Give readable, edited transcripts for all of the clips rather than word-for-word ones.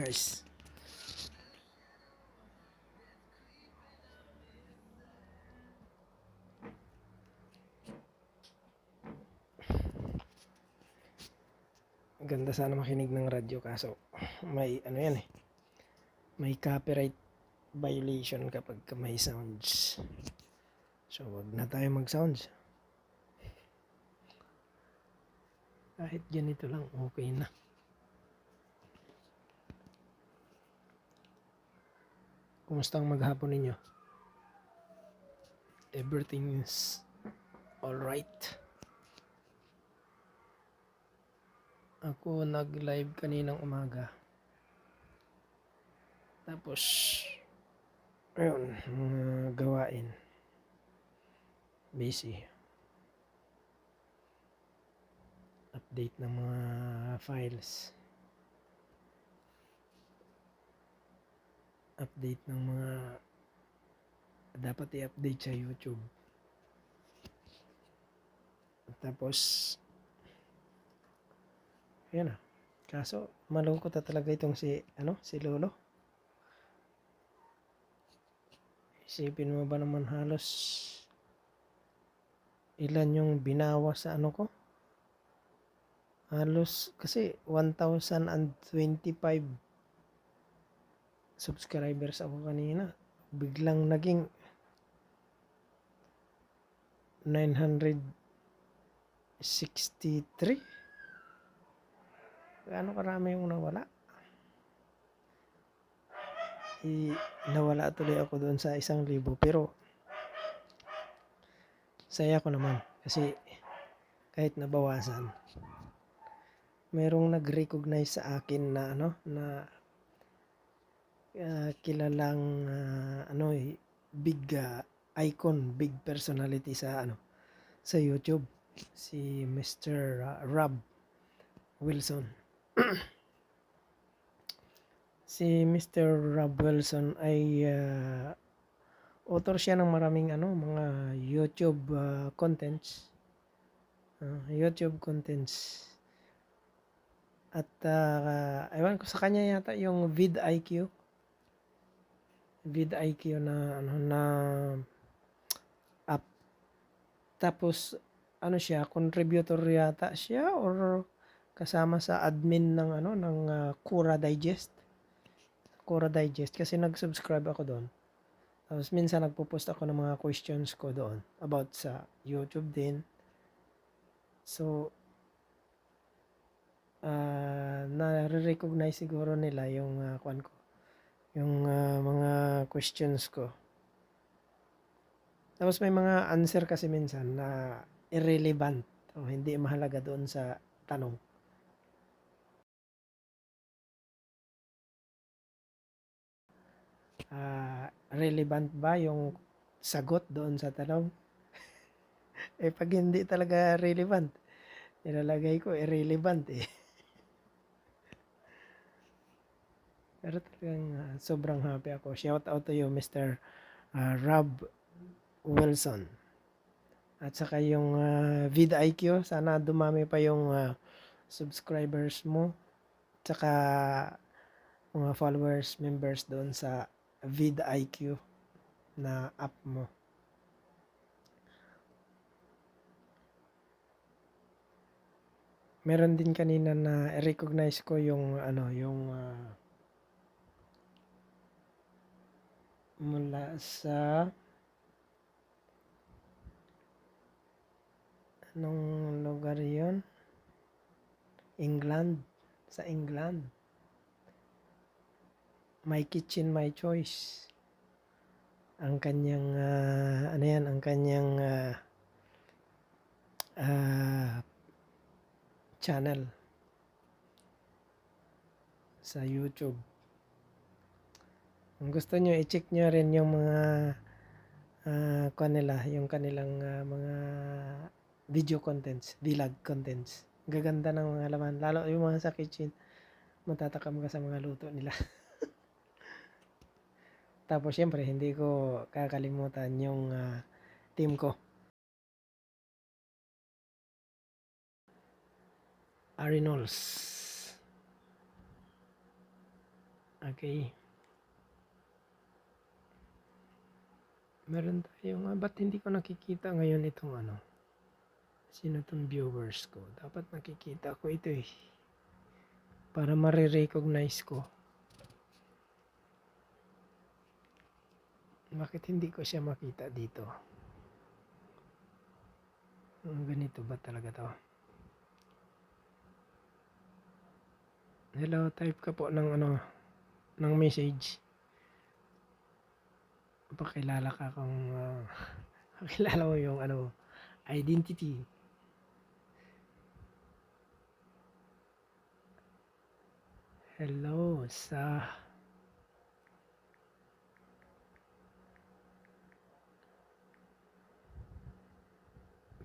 guys. Ganda sana makinig ng radyo kaso may ano yan eh. May copyright violation kapag may sounds. So wag na tayo mag-sounds. Kahit ganito lang okay na. Kumusta ang maghapon ninyo? Everything is alright. Ako nag-live kaninang umaga. Tapos ayun, mga gawain. Busy. Update ng mga files. Update ng mga dapat i-update sa YouTube. Tapos yan na. Kaso malungkot na talaga itong si Lolo. Isipin mo ba naman halos ilan yung binawa sa ko? Halos kasi 1,025 subscribers ako kanina. Biglang naging 963. Gaano karami yung nawala? Nawala tuloy ako doon sa 1,000 pero saya ko naman kasi kahit nabawasan merong nag-recognize sa akin na kilalang big icon, big personality sa sa YouTube, si Mr. Rob Wilson. Si Mr. Rob Wilson ay author siya ng maraming mga YouTube contents. YouTube contents. At ewan ko sa kanya yata yung vidIQ na app. Tapos siya, contributor yata siya or kasama sa admin ng ng Quora Digest kasi nag-subscribe ako doon. Tapos minsan nagpo-post ako ng mga questions ko doon about sa YouTube din. So na-recognize siguro nila yung yung mga questions ko. Tapos may mga answer kasi minsan na irrelevant o hindi mahalaga doon sa tanong. Relevant ba yung sagot doon sa tanong? Pag hindi talaga relevant, nilalagay ko irrelevant eh. Pero talagang sobrang happy ako. Shout out to you, Mr. Rob Wilson. At saka yung vidIQ, sana dumami pa yung subscribers mo. At saka mga followers, members doon sa vidIQ na app mo. Meron din kanina na recognize ko yung mula sa anong lugar yun? England. Sa England. My Kitchen, My Choice. Ang kanyang ang kanyang channel sa YouTube. Kung gusto nyo, i-check nyo rin yung mga yung kanilang mga video contents, vlog contents. Gaganda ng mga laman, lalo yung mga sa kitchen. Matatakam ka sa mga luto nila. Tapos syempre, hindi ko kakalimutan yung team ko. Arinols. Okay. Meron tayong, ba't hindi ko nakikita ngayon itong ano? Sino itong viewers ko? Dapat nakikita ko ito eh. Para marirecognize ko. Bakit hindi ko siya makita dito? Ganito ba talaga to? Hello, type ka po ng ano, ng message. Pakilala ka kung pakilala mo yung ano, identity. Hello sa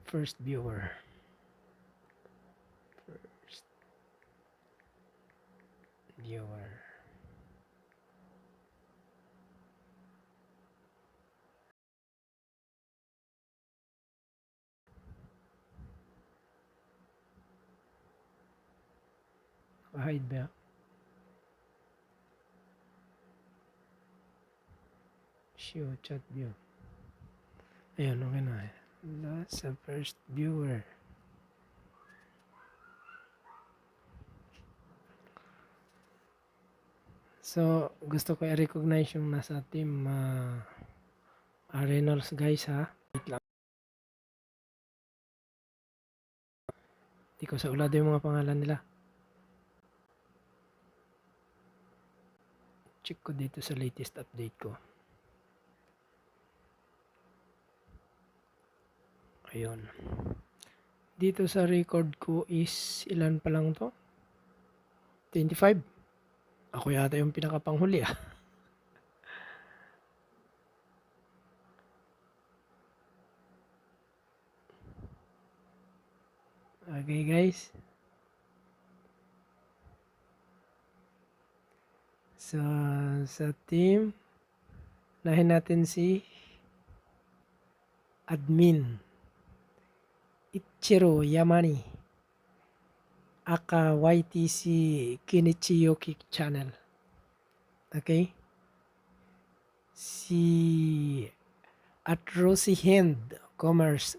first viewer. First viewer. Hide ba? Show chat view. Ayun, okay na. That's the first viewer. So, gusto ko i-recognize yung nasa team Reynolds guys ha. Wait lang. Di ko sa ulado yung mga pangalan nila. Check ko dito sa latest update ko. Ayun. Dito sa record ko is ilan pa lang to? 25. Ako yata yung pinakapanghuli ah. Okay guys. So, sa team, nahin natin si admin Ichiro Yamani aka YTC Kenichi Yoki channel. Okay? Si at Rosie Hand Commerce.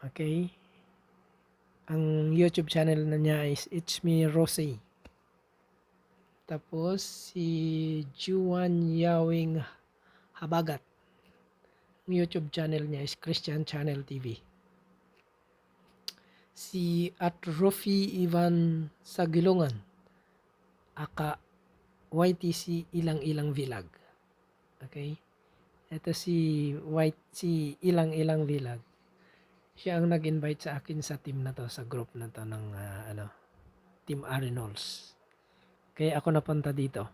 Okay? Ang YouTube channel na niya is It's Me Rosie. Tapos si Juan Yawing Habagat. Ang YouTube channel niya is Christian Channel TV. Si at Rofi Ivan Sagilungan aka YTC Ilang-Ilang Vlog. Okay? Ito si Ilang-Ilang Vlog. Siya ang nag-invite sa akin sa team na to, sa group na to ng Team Reynolds. Kaya ako napunta dito.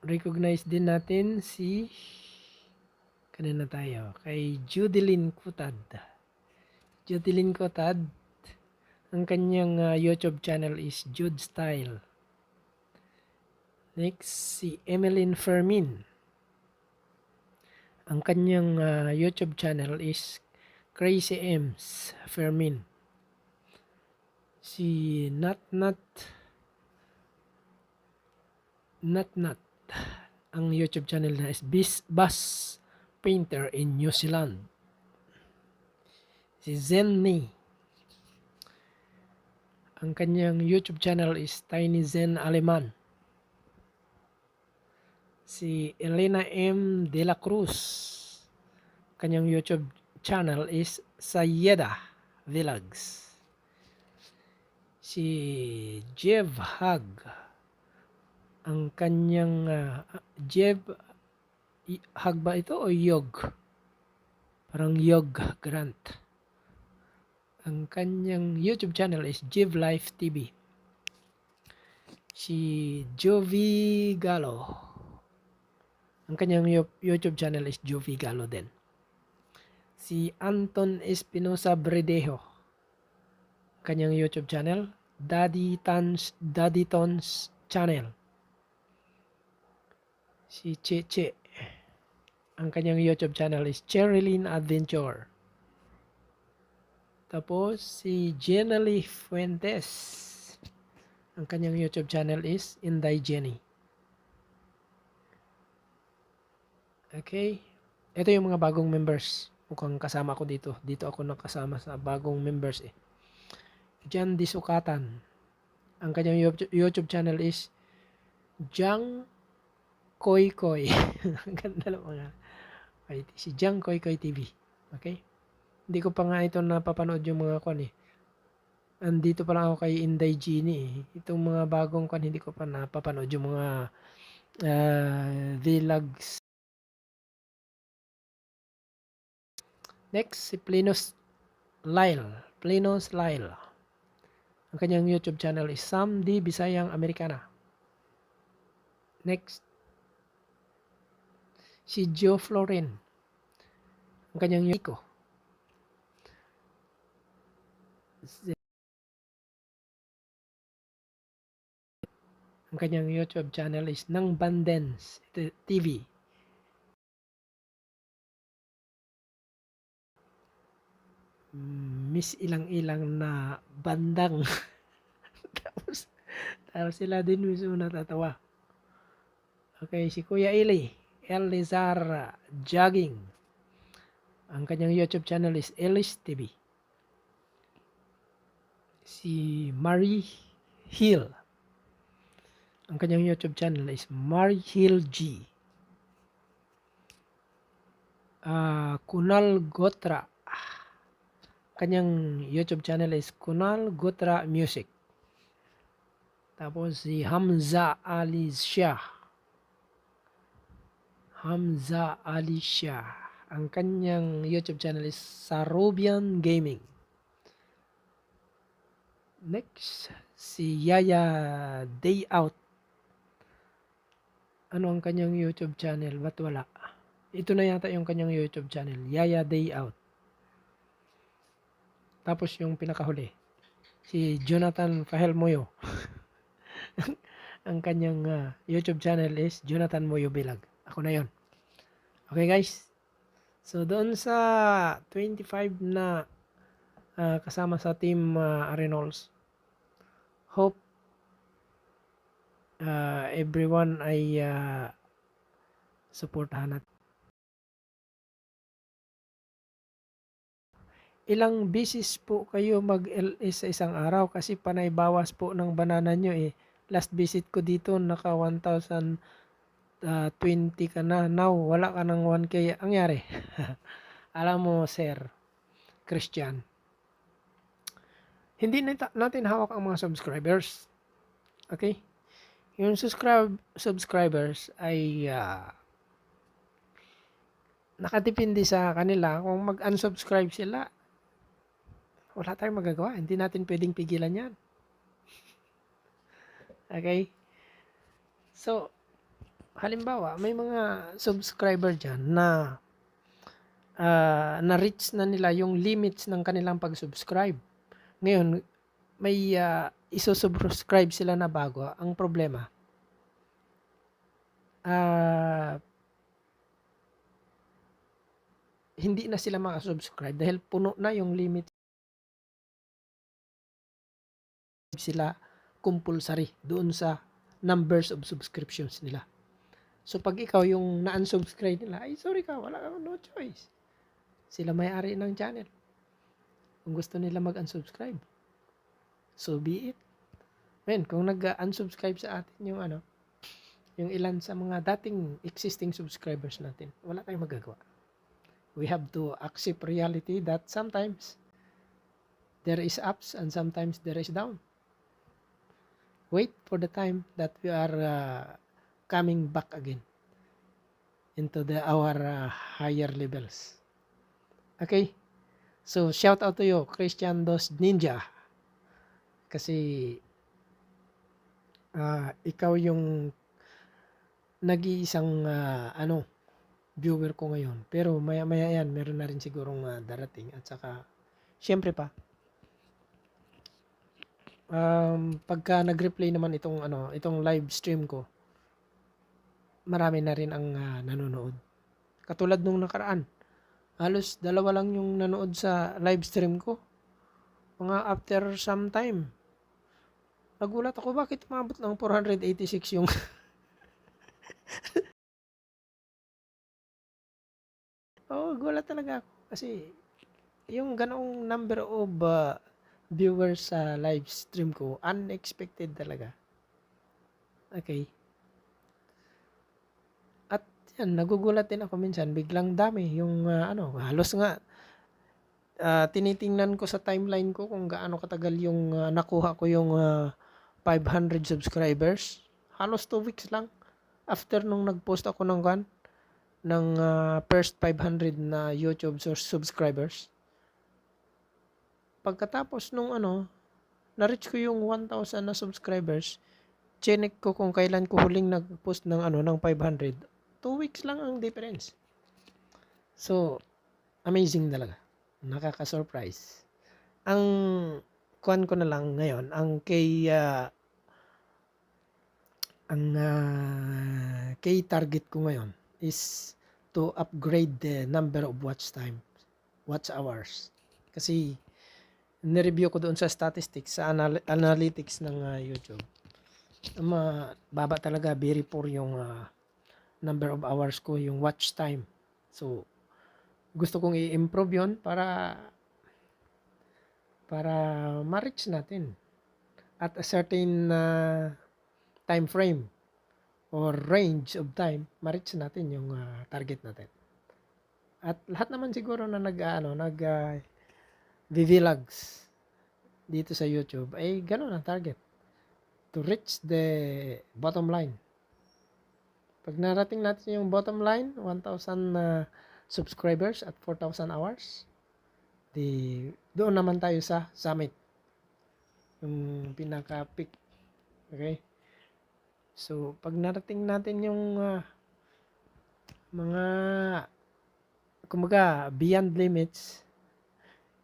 Recognize din natin si kanina tayo, kay Judeline Cutad. Judeline Cutad, ang kanyang YouTube channel is Jude Style. Next, si Emeline Fermin. Ang kanyang YouTube channel is Crazy M's Fermin. Si Nat, ang YouTube channel na is Bus Painter in New Zealand. Si Zenny, ang kanyang YouTube channel is Tiny Zen Aleman. Si Elena M. De La Cruz, kanyang YouTube channel is Sayeda Vlogs. Si Jev Hag, ang kanyang Jev Hag ba ito o Yog? Parang Yog Grant. Ang kanyang YouTube channel is Jev Life TV. Si Jovi Galo, ang kanyang YouTube channel is Jovi Galo din. Si Anton Espinosa Bredejo, kanyang YouTube channel, Daddy Tons Channel. Si Cheche, ang kanyang YouTube channel is Cherilyn Adventure. Tapos si Jenalie Fuentes, Ang kanyang YouTube channel is Inday Jenny. Okay. Ito yung mga bagong members. Mukhang kasama ko dito. Dito ako nakasama sa bagong members eh. Jan Disukatan. Ang kanyang YouTube channel is Jang Koy Koy. Ang ganda ng mga si Jang Koy Koy TV. Okay? Hindi ko pa nga ito napapanood yung mga kwan eh. Andito pa lang ako kay Inday Genie eh. Itong mga bagong kwan hindi ko pa napapanood yung mga vlogs. Next, si Plinos Lyle. Plinos Lyle. Ang kanyang YouTube channel is Sam D. Bisayang Americana. Next, si Joe Florin. Ang kanyang Yiko. Ang kanyang YouTube channel is Nang Bandens TV. Miss ilang-ilang na bandang. tapos sila din mismo natatawa. Okay, si Kuya Eli. Elizar Jogging. Ang kanyang YouTube channel is Elis TV. Si Marie Hill. Ang kanyang YouTube channel is Marie Hill G. Kunal Gotra. Kanyang YouTube channel is Kunal Gotra Music. Tapos si Hamza Ali Shah. Hamza Ali Shah. Ang kanyang YouTube channel is Sarobian Gaming. Next, si Yaya Day Out. Ano ang kanyang YouTube channel? Ba't wala? Ito na yata yung kanyang YouTube channel. Yaya Day Out. Tapos yung pinakahuli, si Jonathan Fahelmoyo. Ang kanyang YouTube channel is Jonathan Moyo Bilag. Ako na yon. Okay guys. So doon sa 25 na kasama sa team Arenols, hope everyone ay supportahan natin. Ilang bisis po kayo mag-LS sa isang araw kasi panay bawas po ng banana nyo eh. Last visit ko dito naka 1,020 ka na. Now wala ka ng 1K. Ang yari. Alam mo sir, Christian, hindi natin hawak ang mga subscribers. Okay? Yung subscribers ay nakadepende sa kanila kung mag-unsubscribe sila. Wala tayong magagawa. Hindi natin pwedeng pigilan yan. Okay? So, halimbawa, may mga subscriber dyan na na-reach na nila yung limits ng kanilang pag-subscribe. Ngayon, may isusubscribe sila na bago. Ang problema, hindi na sila makasubscribe dahil puno na yung limit sila compulsory doon sa numbers of subscriptions nila. So pag ikaw yung na-unsubscribe nila, ay sorry ka, wala kang no choice. Sila may-ari ng channel. Kung gusto nila mag-unsubscribe, so be it. Men, kung nag-unsubscribe sa atin yung yung ilan sa mga dating existing subscribers natin, wala tayong magagawa. We have to accept reality that sometimes there is ups and sometimes there is down. Wait for the time that we are coming back again into our higher levels. Okay? So, shout out to you, Christian Dos Ninja. Kasi ikaw yung nag-iisang viewer ko ngayon. Pero maya-maya yan, meron na rin sigurong darating. At saka, syempre pa, pagka nag-replay naman itong live stream ko, marami na rin ang nanonood. Katulad nung nakaraan, halos 2 lang yung nanood sa live stream ko. Mga after some time, nagulat ako bakit umabot ng 486 yung gulat talaga ako kasi yung ganoong number of viewers sa live stream ko, unexpected talaga. Okay. At yan, nagugulat din ako minsan, biglang dami yung halos nga tinitingnan ko sa timeline ko kung gaano katagal yung nakuha ko yung 500 subscribers. Halos 2 weeks lang after nung nag-post ako ng first 500 na YouTube subscribers. Pagkatapos nung na-reach ko yung 1,000 na subscribers, chinek ko kung kailan ko huling nag-post ng 500. 2 weeks lang ang difference. So, amazing talaga. Nakaka-surprise. Ang kuan ko na lang ngayon, ang key target ko ngayon is to upgrade the number of watch hours. Kasi nireview ko doon sa statistics, sa analytics ng YouTube. Baba talaga, very poor yung number of hours ko, yung watch time. So, gusto kong i-improve yun para ma-reach natin at a certain time frame or range of time, ma-reach natin yung target natin. At lahat naman siguro na vlogs dito sa YouTube ay gano'n ang target, to reach the bottom line. Pag narating natin yung bottom line, 1,000 subscribers at 4,000 hours, doon naman tayo sa summit, yung pinaka-peak. Okay? So, pag narating natin yung mga kumbaga beyond limits,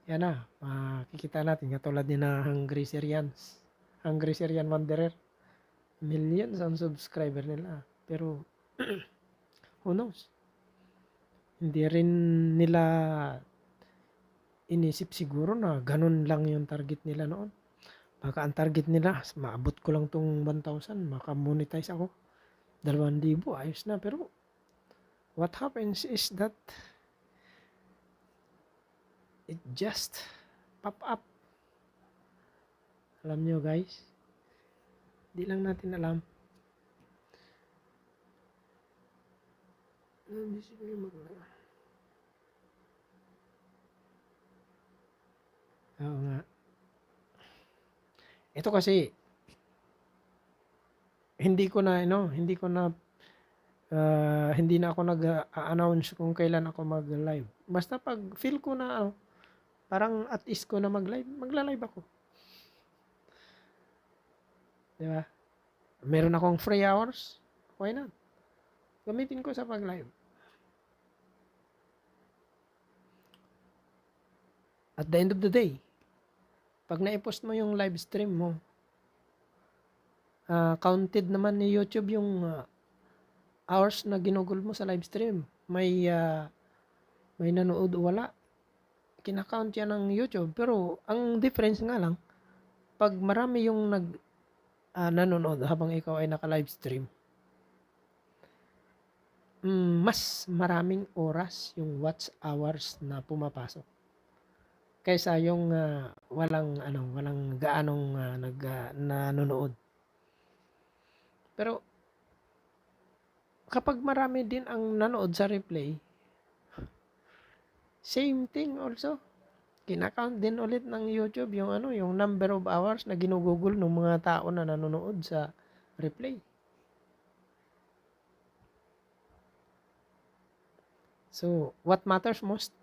yan na, makikita natin katulad din na Hungry Syrian Wanderer, millions ang subscriber nila, pero who knows, hindi rin nila inisip siguro na ganun lang yung target nila noon. Baka ang target nila, maabot ko lang tong 1,000, maka-monetize ako 2,000, ayos na. Pero what happens is that it just pop up. Alam nyo guys, di lang natin alam. Oo nga. Ito kasi hindi na ako nag-announce kung kailan ako mag-live. Basta pag feel ko na parang at ease ko na mag-live, magla-live ako. Di ba? Meron akong free hours, why not? Gamitin ko sa pag-live. At the end of the day, pag na-post mo yung live stream mo, counted naman ni YouTube yung hours na ginugol mo sa live stream. May nanood o wala, kinakount yan ng YouTube. Pero ang difference nga lang, pag marami yung nanonood habang ikaw ay naka-live stream, mas maraming oras yung watch hours na pumapasok kaysa yung walang gaanong nanonood. Pero kapag marami din ang nanood sa replay, same thing also. Kinakount din ulit ng YouTube yung number of hours na ginugugol ng mga tao na nanonood sa replay. So, what matters most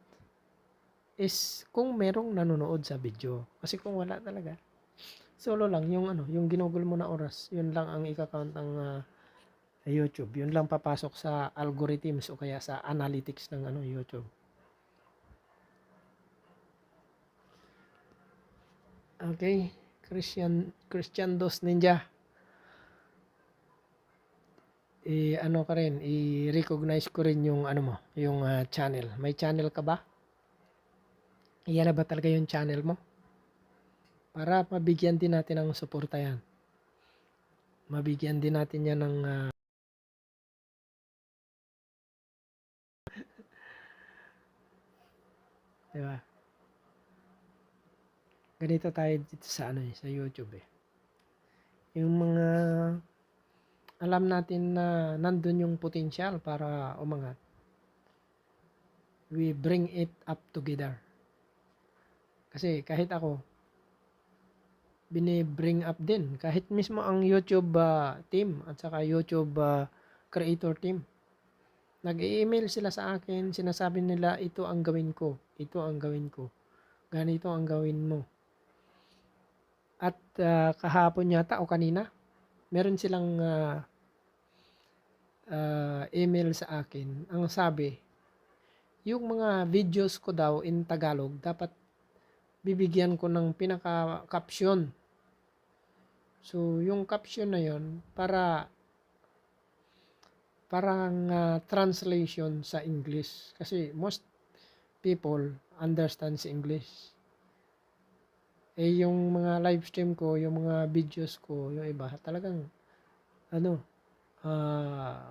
is kung merong nanonood sa video. Kasi kung wala talaga, solo lang yung ginugol mo na oras, yun lang ang ika-count ng YouTube. Yun lang papasok sa algorithms o kaya sa analytics ng YouTube. Okay, Christian Dos Ninja. I-recognize ko rin yung yung channel. May channel ka ba? Iyan na ba talaga yung channel mo? Para mabigyan din natin ng suporta yan. mabigyan din natin yan ng di ba? Ganito tayo dito sa sa YouTube eh. Yung mga alam natin na nandun yung potential para umangat. We bring it up together. Kasi kahit ako, bini-bring up din. Kahit mismo ang YouTube team at saka YouTube creator team. Nag-i-email sila sa akin, sinasabi nila ito ang gawin ko, ito ang gawin ko, ganito ang gawin mo. At kahapon yata o kanina, meron silang email sa akin. Ang sabi, yung mga videos ko daw in Tagalog, dapat bibigyan ko ng pinaka-caption. So, yung caption na yon parang translation sa English. Kasi most people understands English. Yung mga live stream ko, yung mga videos ko, yung iba, talagang,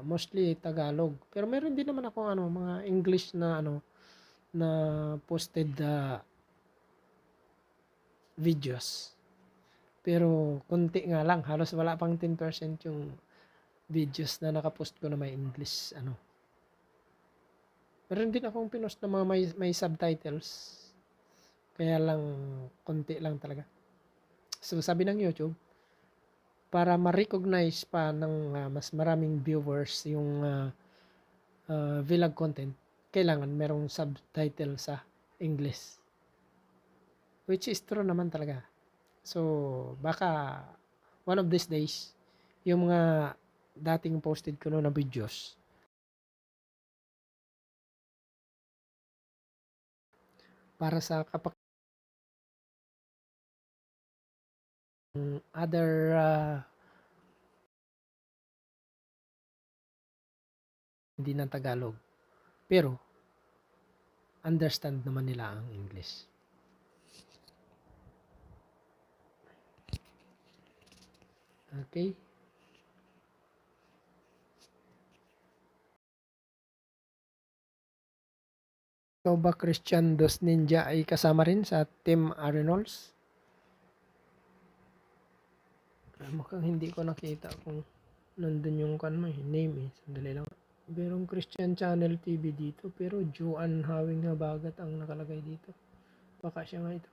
mostly Tagalog. Pero meron din naman ako, mga English na, na posted videos. Pero, konti nga lang. Halos wala pang 10% yung videos na nakapost ko na may English, Meron din akong pinost na mga may subtitles. Kaya lang, konti lang talaga. So, sabi ng YouTube, para ma-recognize pa ng mas maraming viewers yung vlog content, kailangan merong subtitle sa English. Which is true naman talaga. So, baka one of these days, yung mga dating posted ko na videos, para sa other hindi ng Tagalog. Pero, understand naman nila ang English. Okay? Ikaw ba, Christian Dos Ninja, ay kasama rin sa Team Arenals? Mukhang hindi ko nakita kung nandun yung name eh. Sandali lang. Merong Christian Channel TV dito, pero Juan Hawing Habagat ang nakalagay dito. Baka siya nga ito.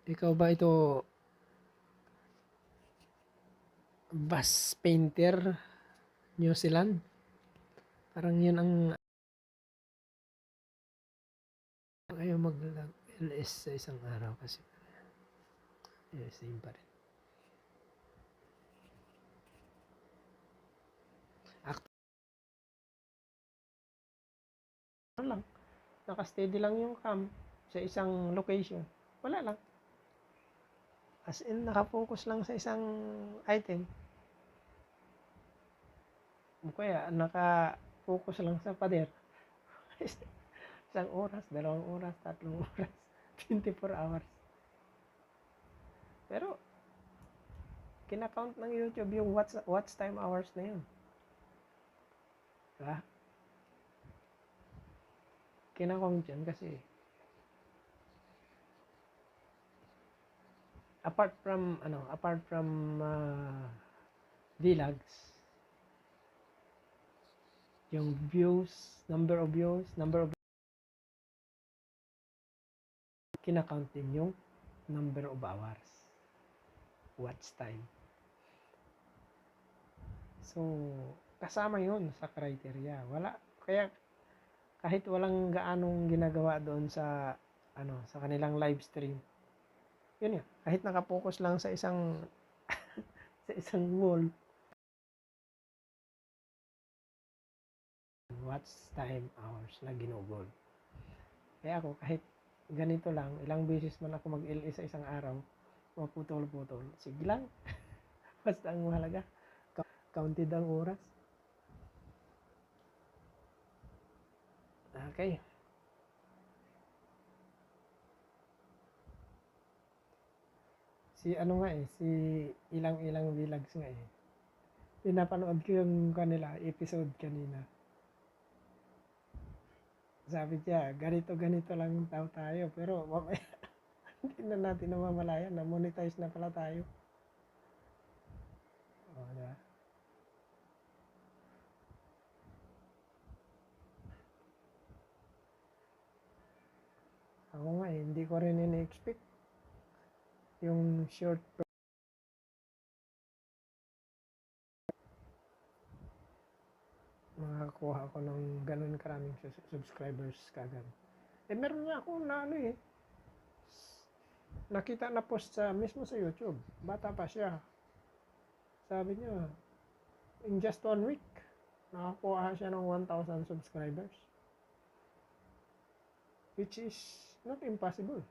Ikaw ba ito, Bass Painter, New Zealand? Parang yun ang ayaw mag-LS sa isang araw kasi same pa rin. Lang, naka-steady lang yung cam sa isang location. Wala lang. As in, nakafocus lang sa isang item. O kaya, naka-focus lang sa pader. Isang oras, 2 oras, 3 oras, 24 hours. Pero, kinakount ng YouTube yung watch time hours na yun. Diba? Kinakount yan kasi apart from vlogs, yung number of kinakount din yung number of hours, watch time. So, kasama yun sa criteria. Kaya kahit walang gaanong ginagawa doon sa sa kanilang live stream, yun yan, kahit nakapokus lang sa isang sa isang wall, watch time hours na ginugol. Kaya ako, kahit ganito lang, ilang beses man ako mag-LA sa isang araw, maputol-putol, sige lang. Basta ang mahalaga, counted ang oras. Okay. Si ano nga si ilang vlogs nga Pinapanood ko yung kanila episode kanina. Sabi niya, ganito lang tayo. Pero mamaya, hindi na natin namamalayan na monetize na pala tayo. O, diba? Ako nga hindi ko rin ini-expect yung short makakuha ako ng ganun karaming subscribers kagad. Meron nga ako na nakita na post mismo sa YouTube. Bata pa siya. Sabi niya, in just 1 week, nakakuha siya ng 1,000 subscribers. Which is not impossible.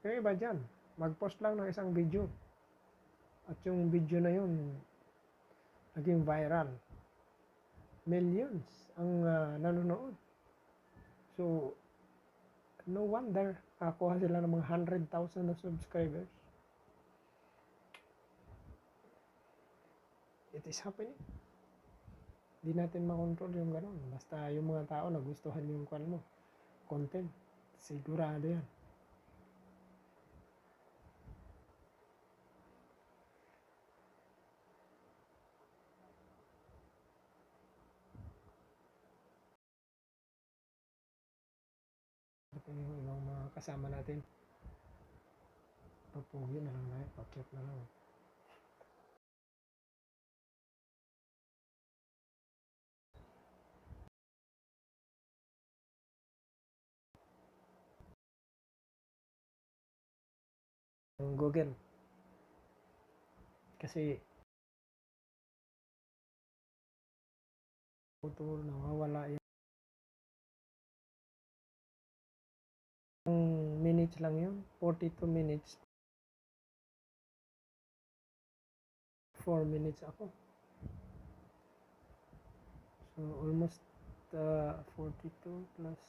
Yung iba dyan, mag-post lang ng isang video. At yung video na yun, naging viral. Millions ang nanonood. So, no wonder nakakuha sila ng mga 100,000 na subscribers. It is happening. Hindi natin makontrol yung gano'n. Basta yung mga tao nagustuhan yung content. Sigurado yan. Ito yung ibang mga kasama natin. Papugi na lang na pakyat na lang. Google. Kasi nawawala yung minutes lang yun. 42 minutes. 4 minutes ako. So, almost 42 plus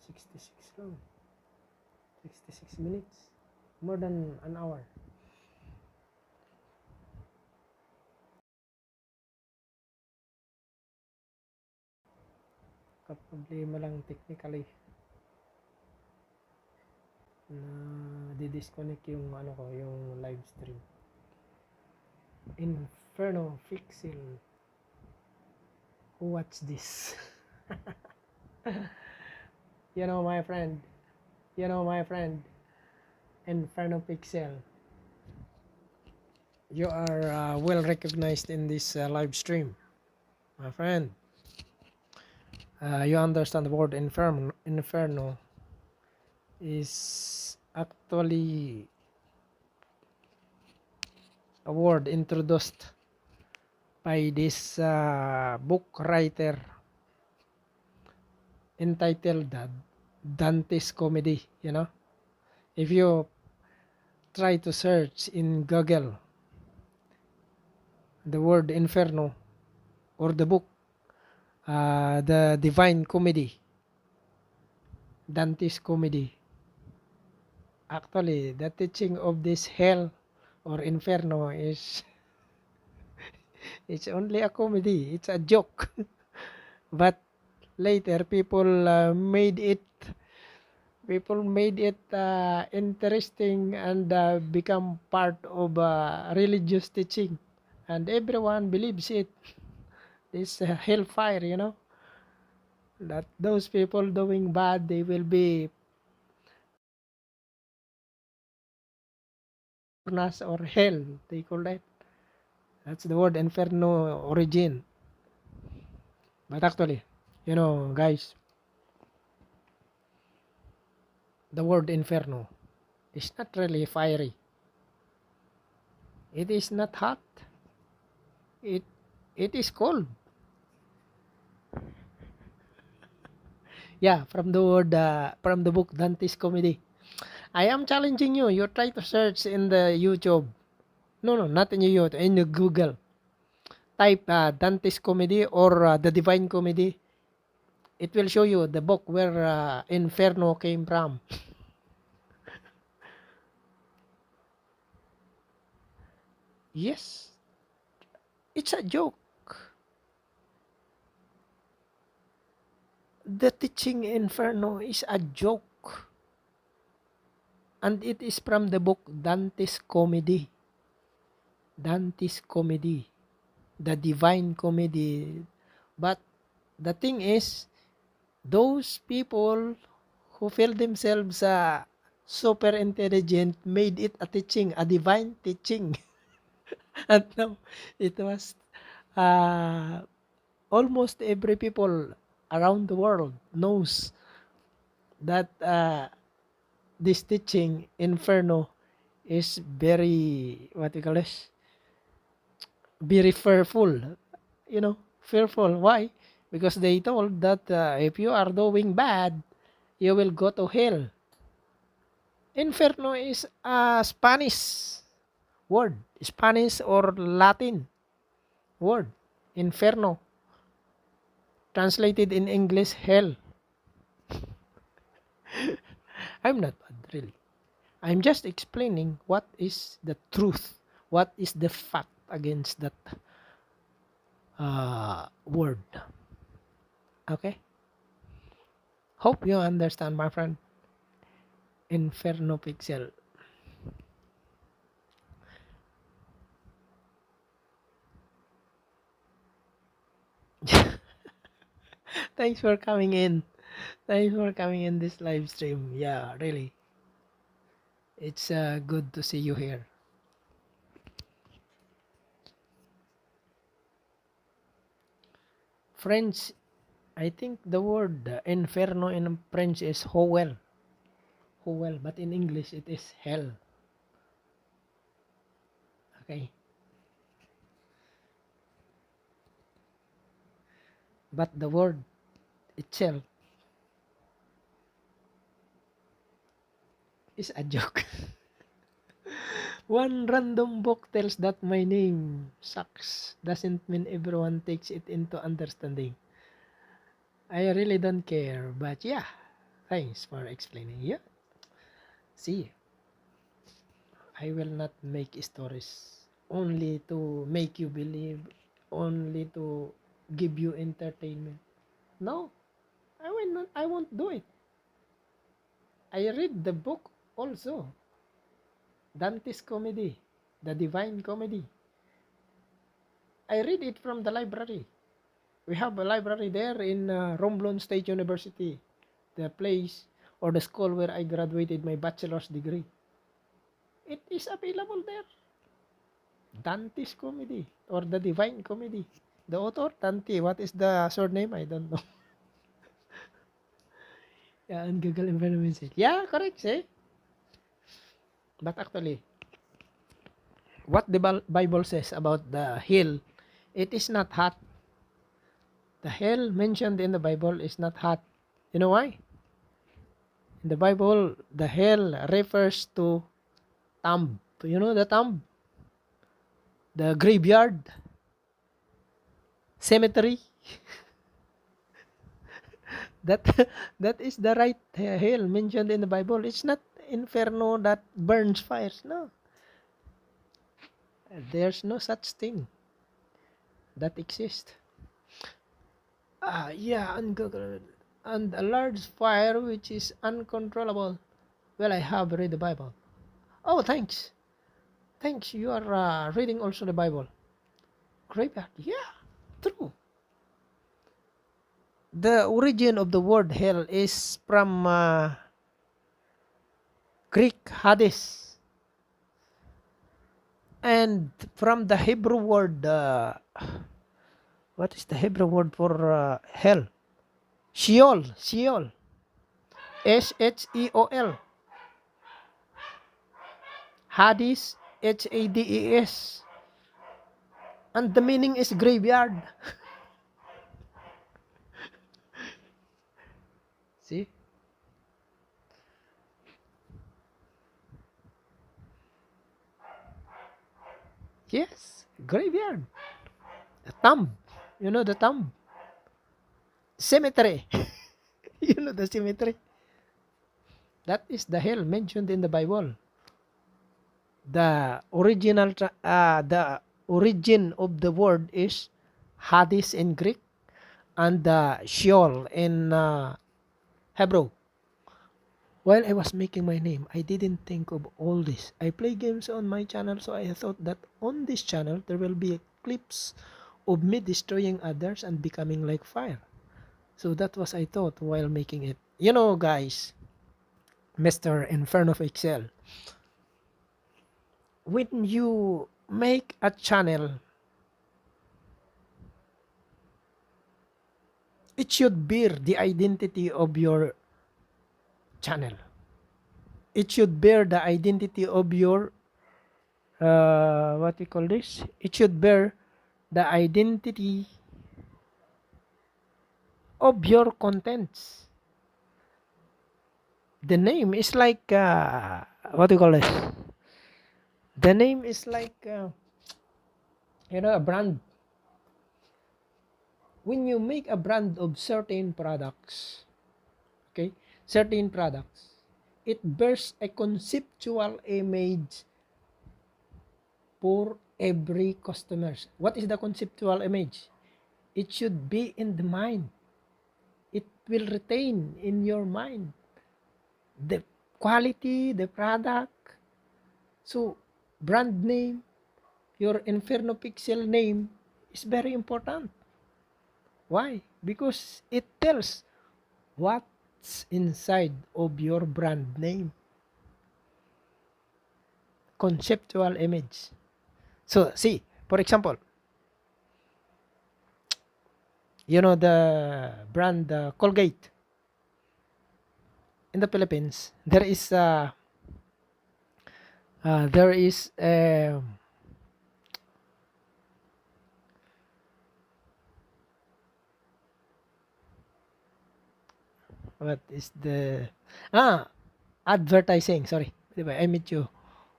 66 lang. 66 minutes. More than an hour. Problema lang technically na di-disconnect yung yung live stream. Inferno Pixel. Who watch this? You know my friend. Inferno Pixel. You are well recognized in this live stream, my friend. You understand the word inferno is actually a word introduced by this book writer entitled Dante's Comedy. If you try to search in Google the word inferno or the book, the Divine Comedy, Dante's Comedy, actually the teaching of this hell or inferno is it's only a comedy, it's a joke. But later people made it interesting and become part of religious teaching, and everyone believes it. This hellfire, that those people doing bad, they will be furnace or hell, they call that. That's the word inferno origin. But actually, guys, the word inferno is not really fiery. It is not hot. It is cold. Yeah, from the book Dante's Comedy. I am challenging you. You try to search in the YouTube. No, not in YouTube. In the Google. Type Dante's Comedy or the Divine Comedy. It will show you the book where Inferno came from. Yes, it's a joke. The teaching Inferno is a joke. And it is from the book Dante's Comedy. Dante's Comedy. The Divine Comedy. But the thing is, those people who feel themselves super intelligent made it a teaching, a divine teaching. And now, it was uh, almost every people around the world knows that this teaching, Inferno, is very, what you call this, very fearful. Fearful. Why? Because they told that if you are doing bad, you will go to hell. Inferno is a Spanish word. Spanish or Latin word. Inferno. Translated in English, hell. I'm not bad, really. I'm just explaining what is the truth. What is the fact against that word. Okay? Hope you understand, my friend. Inferno Pixel. Thanks for coming in. Thanks for coming in this live stream. Yeah, really. It's good to see you here. French, I think the word inferno in French is howell. Howell, but in English it is hell. Okay. But the word itself is a joke. One random book tells that my name sucks. Doesn't mean everyone takes it into understanding. I really don't care, but yeah, thanks for explaining. Yeah, see, I will not make stories only to make you believe, only to give you entertainment. No, I will not. I won't do it. I read the book also, Dante's Comedy, the Divine Comedy. I read it from the library. We have a library there in Romblon State University, the place or the school where I graduated my bachelor's degree. It is available there. Dante's Comedy or the Divine Comedy. The author, Dante. What is the surname? I don't know. Yeah, and Google Environment said, yeah, correct, see? But actually, what the Bible says about the hell, it is not hot. The hell mentioned in the Bible is not hot. You know why? In the Bible, the hell refers to tomb. You know the tomb? The graveyard? Cemetery? That that is the right hell mentioned in the Bible. It's not inferno that burns fires. No. There's no such thing that exists. Yeah, and a large fire which is uncontrollable. Well, I have read the Bible. Oh, thanks. Thanks. You are reading also the Bible. Graveyard. Yeah, true. The origin of the word hell is from Greek Hades, and from the Hebrew word, what is the Hebrew word for hell? Sheol, Sheol, Sheol, Hades, Hades, and the meaning is graveyard. See? Yes, graveyard. The tomb. You know the tomb? cemetery. You know the cemetery? That is the hell mentioned in the Bible. The origin of the word is Hades in Greek and Sheol in Hebrew. While I was making my name, I didn't think of all this. I play games on my channel, so I thought that on this channel there will be clips of me destroying others and becoming like fire. So that was I thought while making it. You know, guys, Mr. Inferno of Excel, when you make a channel, it should bear the identity of your channel. It should bear the identity of your what we call this. It should bear the identity of your contents. The name is like what do you call this? The name is like a brand. When you make a brand of certain products, okay, certain products, it bears a conceptual image for every customers. What is the conceptual image? It should be in the mind. It will retain in your mind the quality, the product. So, brand name, your Inferno Pixel name is very important. Why? Because it tells what's inside of your brand name. Conceptual image. So, see, for example, you know the brand Colgate. In the Philippines, there is what is the advertising. Sorry, diba? I met you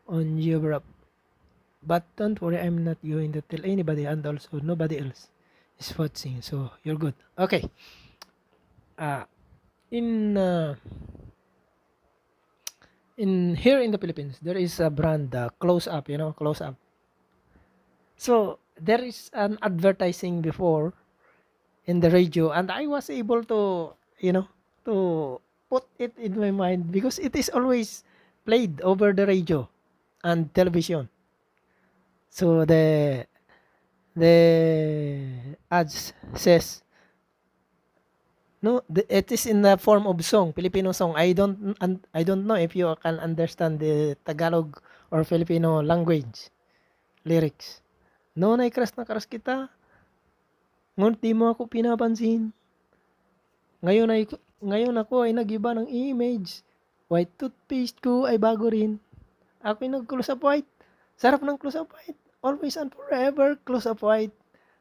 on Europe, but don't worry, I'm not going to tell anybody, and also nobody else is watching, so you're good. Okay. In here in the Philippines, there is a brand Close Up. You know, Close Up. So there is an advertising before in the radio, and I was able to to put it in my mind because it is always played over the radio and television. So the ads says no, it is in the form of song, Filipino song. I don't know if you can understand the Tagalog or Filipino language lyrics. No, na crush kita, ngunit di mo ako pinapansin. Ngayon ako ay nag-iba ng image. White toothpaste ko ay bago rin. Ako'y nag-close up white. Sarap ng close up white. Always and forever close up white.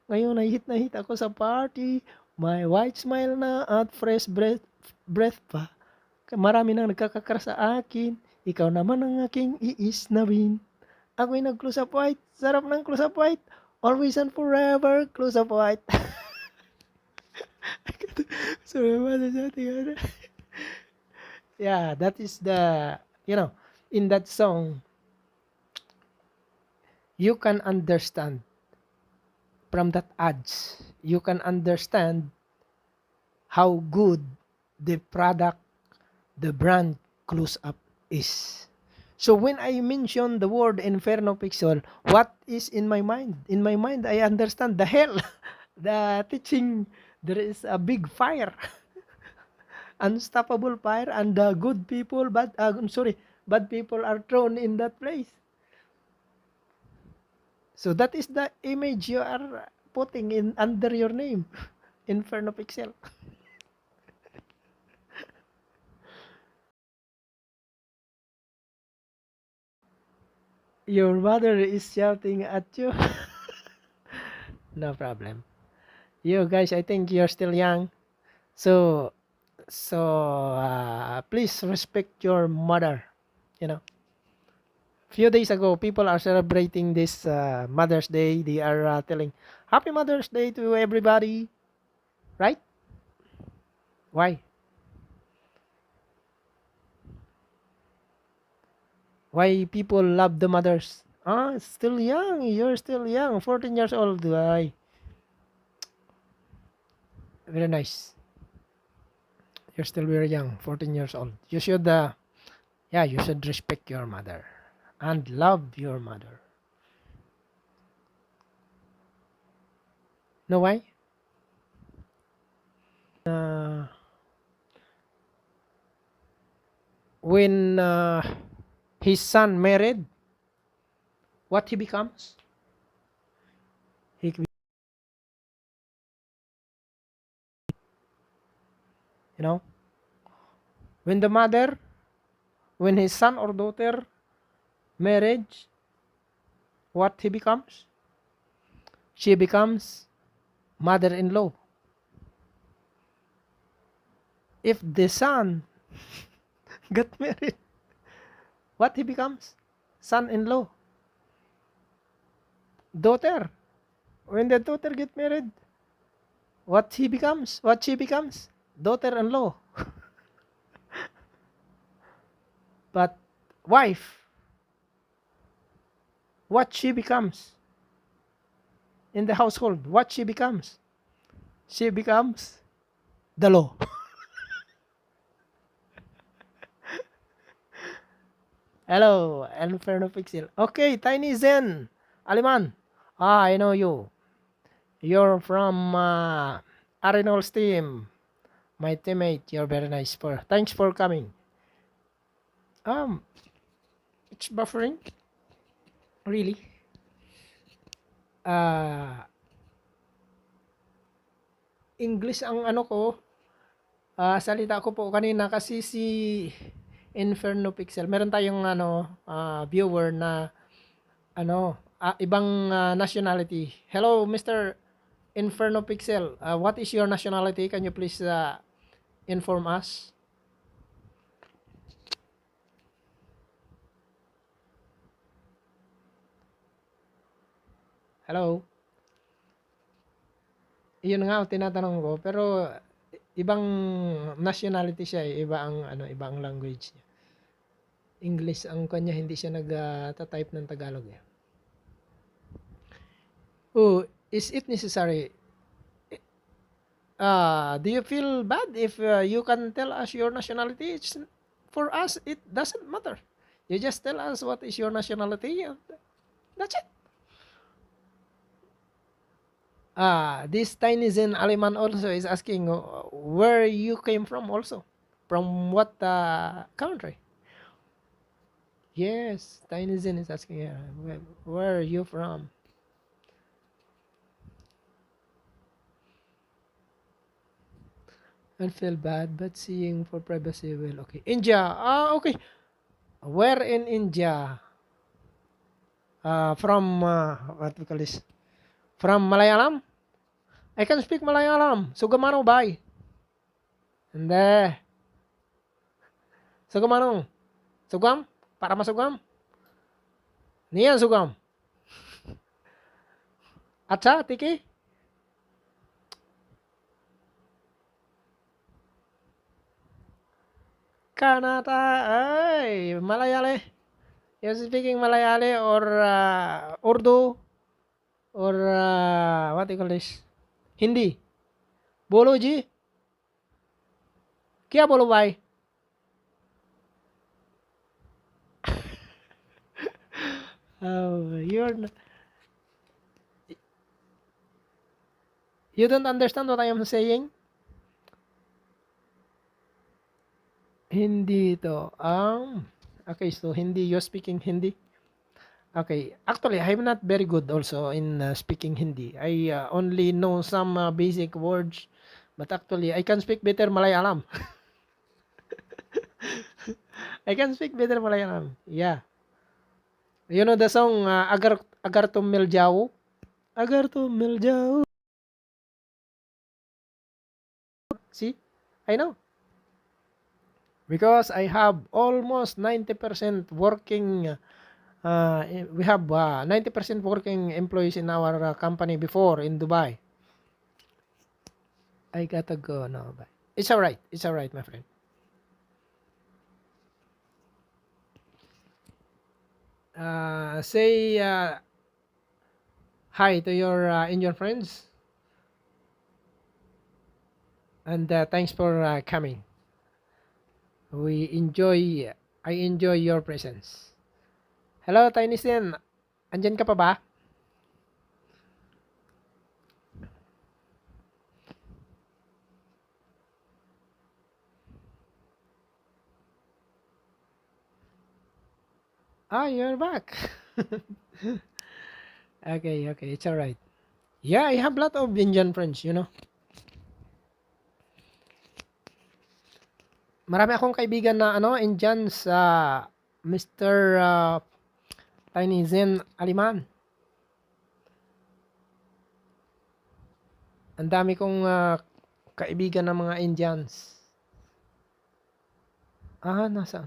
Ngayon ay hit na hit ako sa party. My white smile na at fresh breath pa. Marami nang nagkakakras sa akin. Ikaw naman ang aking iisnawin. Ako'y nag-close up white. Sarap ng close up white. Always and forever close up white. Sorry about that. Yeah, that is the, in that song, you can understand from that ads, you can understand how good the product, the brand Close Up is. So when I mention the word Inferno Pixel, what is in my mind? In my mind, I understand the hell, the teaching, there is a big fire, unstoppable fire, and the good people, bad people are thrown in that place. So that is the image you are putting in under your name, Inferno Pixel. Your mother is shouting at you. No problem. You guys, I think you're still young. So please respect your mother. Few days ago, people are celebrating this Mother's Day. They are telling Happy Mother's Day to everybody, right? Why? Why people love the mothers? Ah, still young. You're still young. 14 years old. Why? Very nice. You're still very young. 14 years old. You should, yeah, you should respect your mother and love your mother. Know why? Uh, when his son married, what he becomes? He, you know, when the mother, when his son or daughter marriage, what he becomes? She becomes mother-in-law. If the son got married, what he becomes? Son-in-law. Daughter. When the daughter get married, what he becomes? What she becomes? Daughter-in-law. But wife, what she becomes in the household? What she becomes? She becomes the law. Hello, Inferno Pixel. Okay, Tiny Zen. Aliman. Ah, I know you. You're from Arenol's team. My teammate, you're very nice. Thanks for coming. It's buffering. Really? English ang ano ko. Salita ko po kanina kasi si Inferno Pixel. Meron tayong viewer na ibang nationality. Hello, Mr. Inferno Pixel. What is your nationality? Can you please inform us? Hello. Iyon nga tinatanong ko, pero ibang nationality siya, iba ang language niya. English ang kanya, hindi siya nag-type ng Tagalog eh. Oh, is it necessary? Do you feel bad if you can tell us your nationality? For us, it doesn't matter. You just tell us what is your nationality. That's it. This Tiny Zen Aliman also is asking where you came from also. From what country? Yes, Tiny Zen is asking where are you from? I feel bad, but seeing for privacy will okay. India. Okay. Where in India? From what we call this? From Malayalam? I can speak Malayalam. Sugamano bye. And Sugamano. Sugam? Para masugam? Niyan sugam. Acha, tiki? Kanata, ay, Malayali. You're speaking Malayali or Urdu or what do you call this? Hindi. Bolo ji? Kya bolo bhai? Oh, you don't understand what I am saying? Hindi to. Okay, so Hindi, you're speaking Hindi? Okay, actually, I'm not very good also in speaking Hindi. I only know some basic words, but actually, I can speak better Malayalam. I can speak better Malayalam. Yeah. You know the song Agar Tum Mil Jao? Agar Tum Mil Jao. See? I know. Because I have almost 90% working we have 90% working employees in our company before in Dubai. I gotta go now. Bye. It's alright. It's alright, my friend. Say hi to your Indian friends, and thanks for coming. We enjoy, I enjoy your presence. Hello, Tiny Sin. Andyan ka pa ba? Ah, you're back. Okay, okay. It's alright. Yeah, I have a lot of Indian friends, you know. Marami akong kaibigan na Indian sa Mr. Tiny Zen Aliman. Ang dami kong kaibigan ng mga Indians. Nasaan?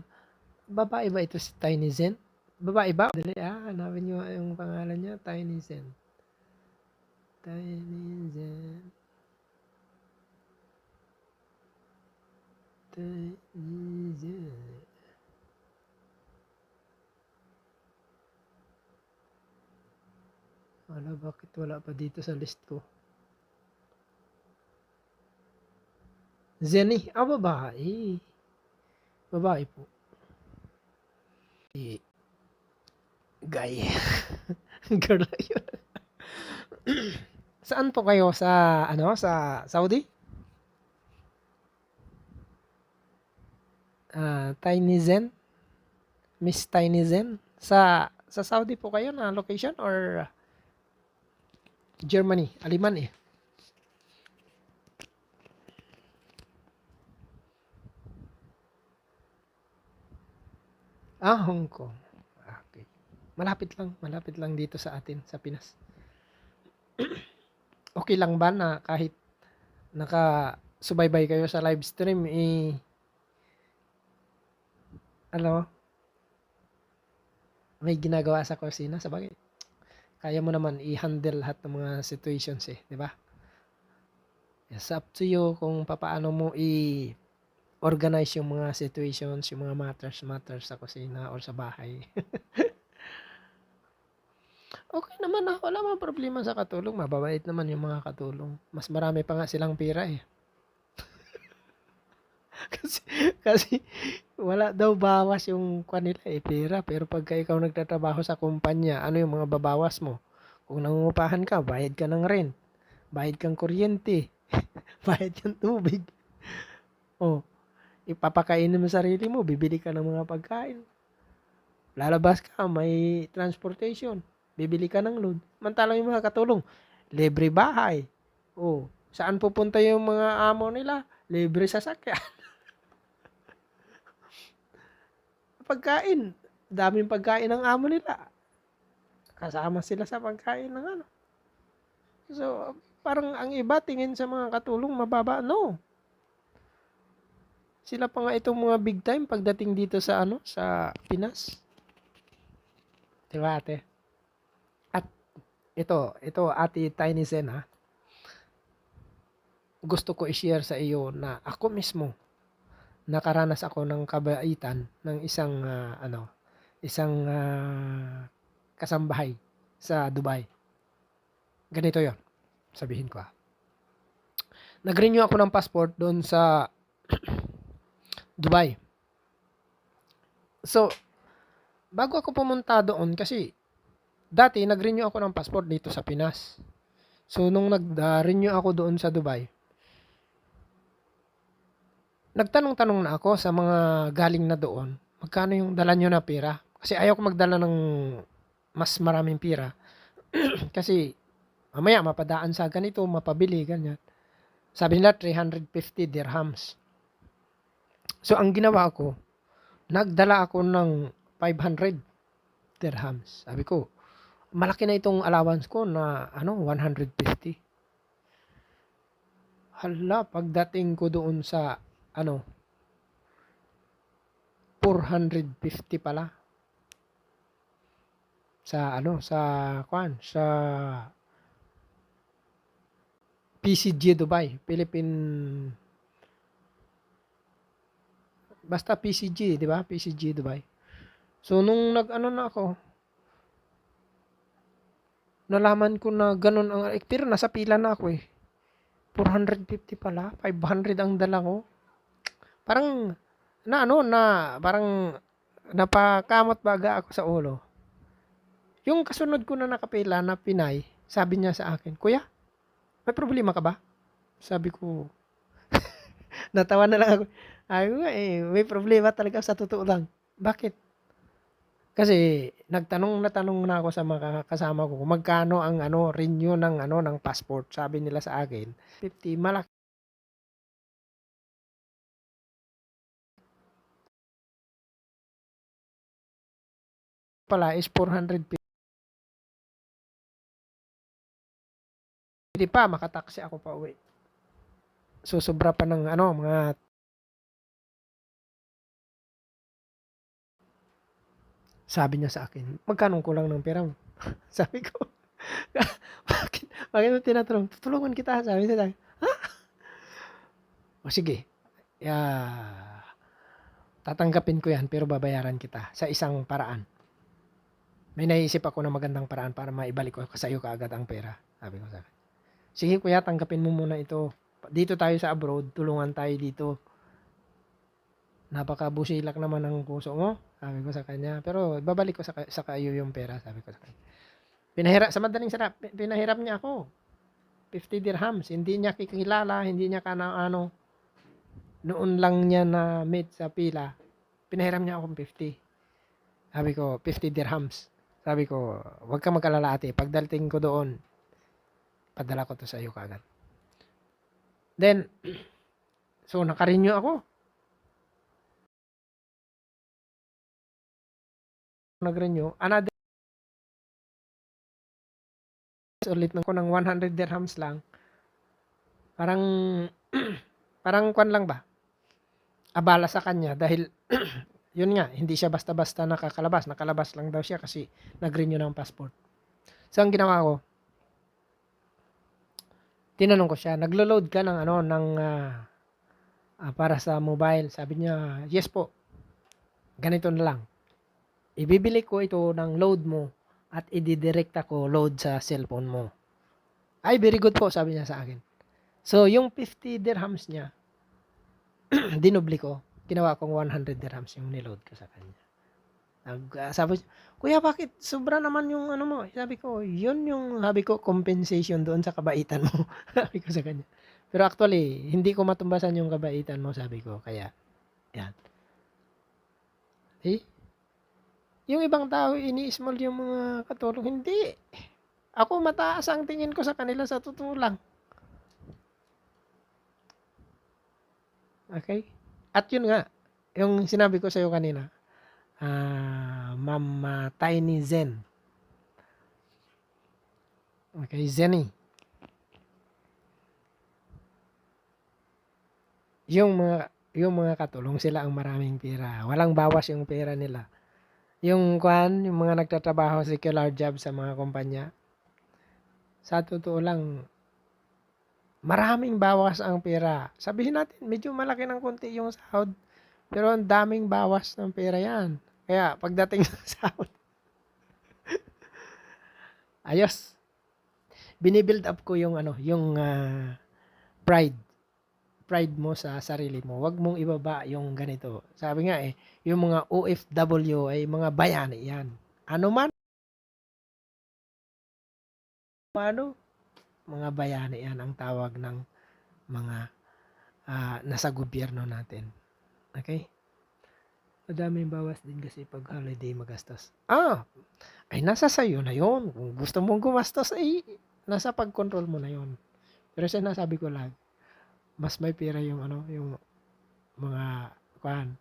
Babae ba ito si Tiny Zen? Babae ba? Dali, hanapin nyo yung pangalan niya. Tiny Zen. Tiny Zen. Tiny Zen. Wala, bakit wala pa dito sa list ko? Zenny. Babae. Babae po. Guy. Girl yun. Saan po kayo? Sa Saudi? Tiny Zen? Miss Tiny Zen? Sa Saudi po kayo na location or Germany? Aliman eh. Hong Kong. Okay. Malapit lang dito sa atin, sa Pinas. Okay lang ba na kahit naka-subaybay kayo sa live stream, may ginagawa sa kusina, sabagay. Kaya mo naman i-handle lahat ng mga situations di ba? It's up to you kung paano mo organize yung mga situations, yung mga matters sa kusina or sa bahay. Okay naman wala mang problema sa katulong. Mababait naman yung mga katulong. Mas marami pa nga silang pera kasi wala daw bawas yung kanila pera. Pero pagka ikaw nagtatrabaho sa kumpanya, ano yung mga babawas mo? Kung nangungupahan ka, bayad ka ng rent, bayad kang kuryente, bayad kang tubig. Ipapakainin mo sarili mo, bibili ka ng mga pagkain. Lalabas ka, may transportation, bibili ka ng load. Mantalang yung mga katulong, libre bahay. Saan pupunta yung mga amo nila? Libre sasakyan. Pagkain, daming pagkain ng amo nila. Kasama sila sa pagkain ng So, parang ang iba tingin sa mga katulong mababa. No. Sila pa nga itong mga big time pagdating dito sa sa Pinas. Diba, ate? At ito Ate Tiny Zen gusto ko i-share sa iyo na ako mismo nakaranas ako ng kabaitan ng isang kasambahay sa Dubai. Ganito 'yon. Sabihin ko Nag-renew ako ng passport doon sa Dubai. So, bago ako pumunta doon kasi dati nag-renew ako ng passport dito sa Pinas. So, nung nag-renew ako doon sa Dubai, nagtanong-tanong na ako sa mga galing na doon, magkano yung dala nyo na pera? Kasi ayaw ko magdala ng mas maraming pera. Kasi mamaya mapadaan sa ganito, mapabili, ganyan. Sabi nila 350 dirhams. So, ang ginawa ko, nagdala ako ng 500 dirhams. Sabi ko, malaki na itong allowance ko na 150. Hala, pagdating ko doon sa 450 pala. Sa sa PCG Dubai, Philippine basta PCG, 'di ba? PCG Dubai. So nung nag-ano na ako, nalaman ko na ganun ang pero nasa pila na ako eh. 450 pala, 500 ang dala ko. Parang na ano na parang napakamot baga ako sa ulo. Yung kasunod ko na nakapila na Pinay, sabi niya sa akin, "Kuya, may problema ka ba?" Sabi ko, natawa na lang ako. Ay, may problema talaga sa totoo lang. Bakit? Kasi nagtanong na tanong na ako sa mga kasama ko kung magkano ang ano renew ng ano ng passport. Sabi nila sa akin, 50 malaki pala is 450 pa makataksi ako pa uwi. So sobra pa ng ano mga sabi niya sa akin, magkano kulang ng pera mo? Sabi ko, bakit mo tinatanong? Tutulungan kita, sabi niya. O sige, tatanggapin ko yan pero babayaran kita sa isang paraan. May naisip ako na magandang paraan para maibalik ko sa iyo kaagad ang pera. Sabi ko sa akin. Sige kuya, tanggapin mo muna ito. Dito tayo sa abroad, tulungan tayo dito. Napakabusilak naman ng puso mo. Sabi ko sa kanya. Pero babalik ko sa kayo yung pera. Sabi ko sa kanya. Sa madaling sarap, pinahiram niya ako. 50 dirhams. Hindi niya kikilala, hindi niya ano. Noon lang niya na meet sa pila. Pinahiram niya akong 50. Sabi ko, 50 dirhams. Sabi ko, huwag ka mag-alala ate. Pagdating ko doon, padala ko to sa iyo kagad. Then, so naka-renew ako. Nag-renew. Another ulit ko ng 100 dirhams lang. Parang, parang kwan lang ba? Abala sa kanya dahil, yun nga, hindi siya basta-basta nakakalabas. Nakalabas lang daw siya kasi nag-renew ng passport. So, ang ginawa ko, tinanong ko siya, naglo-load ka ng ano, para sa mobile. Sabi niya, yes po. Ganito na lang. Ibibili ko ito ng load mo at ididirect ako load sa cellphone mo. Ay, very good po, sabi niya sa akin. So, yung 50 dirhams niya, dinubli ko. Ginawa kong 100 dirhams yung niload ko sa kanya. Sabi, kuya, bakit sobra naman yung ano mo? Sabi ko, yun yung sabi ko, compensation doon sa kabaitan mo. Sabi ko sa kanya. Pero actually, hindi ko matumbasan yung kabaitan mo, sabi ko. Kaya, yan. Eh, yung ibang tao, ini-small yung mga katulong. Hindi. Ako mataas ang tingin ko sa kanila sa totoo lang. Okay? At yun nga, yung sinabi ko sa iyo kanina, Ma'am Tiny Zen. Okay, Zenny. Yung mga katulong sila ang maraming pera. Walang bawas yung pera nila. Yung mga nagtatrabaho secular job sa mga kumpanya, sa totoo lang, maraming bawas ang pera. Sabihin natin, medyo malaki ng konti yung sahod, pero ang daming bawas ng pera yan. Kaya, pagdating sa sahod, ayos. Binibuild up ko yung pride. Pride mo sa sarili mo. Huwag mong ibaba yung ganito. Sabi nga yung mga OFW ay mga bayani yan. Ano man, mga bayani yan ang tawag ng mga nasa gobyerno natin. Okay? Madaming bawas din kasi pag holiday magastos. Ay nasa sayo na yon. Kung gusto mong gumastos, ay nasa pag-control mo na yon. Pero sinasabi ko lang, mas may pera yung yung mga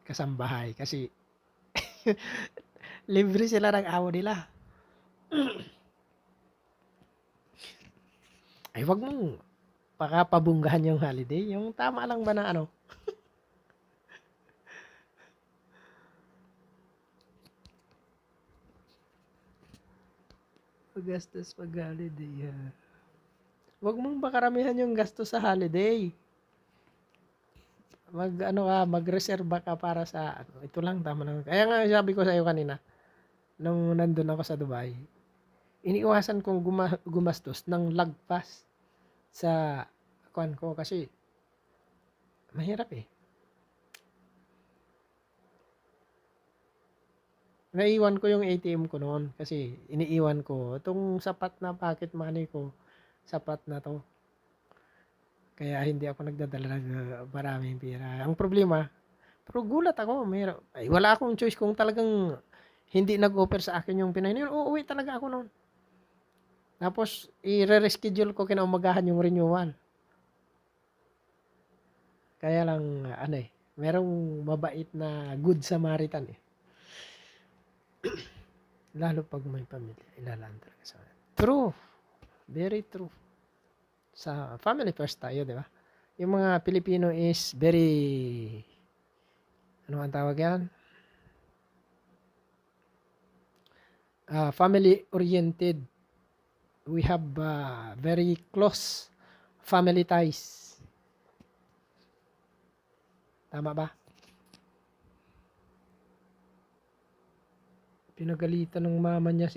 kasambahay kasi libre sila ng amo nila. Ay wag mong pakapabunggahan yung holiday. Yung tama lang ba na paggastos pag holiday. Wag mong pakaramihan yung gasto sa holiday. magreserba ka para sa ano, ito lang, tama lang. Kaya nga sabi ko sa iyo kanina, nung nandun ako sa Dubai, iniiwasan kong gumastos ng lagpas sa kuan ko kasi mahirap eh. Naiwan ko yung ATM ko noon kasi iniiwan ko. Itong sapat na pocket money ko, sapat na to. Kaya hindi ako nagdadala ng maraming pera. Ang problema, pero gulat ako, ay, wala akong choice kung talagang hindi nag-offer sa akin yung Pinoy. Uuwi talaga ako noon. Tapos, i-reschedule ko kinaumagahan yung renewal. Kaya lang, merong mabait na good Samaritan eh. Lalo pag may pamilya, ilalaan talaga sa akin. True. Very true. Sa family first tayo, di ba? Yung mga Pilipino is very, ano ang tawag yan? Family-oriented. We have very close family ties. Tama ba? Pinagalitan ng mama niya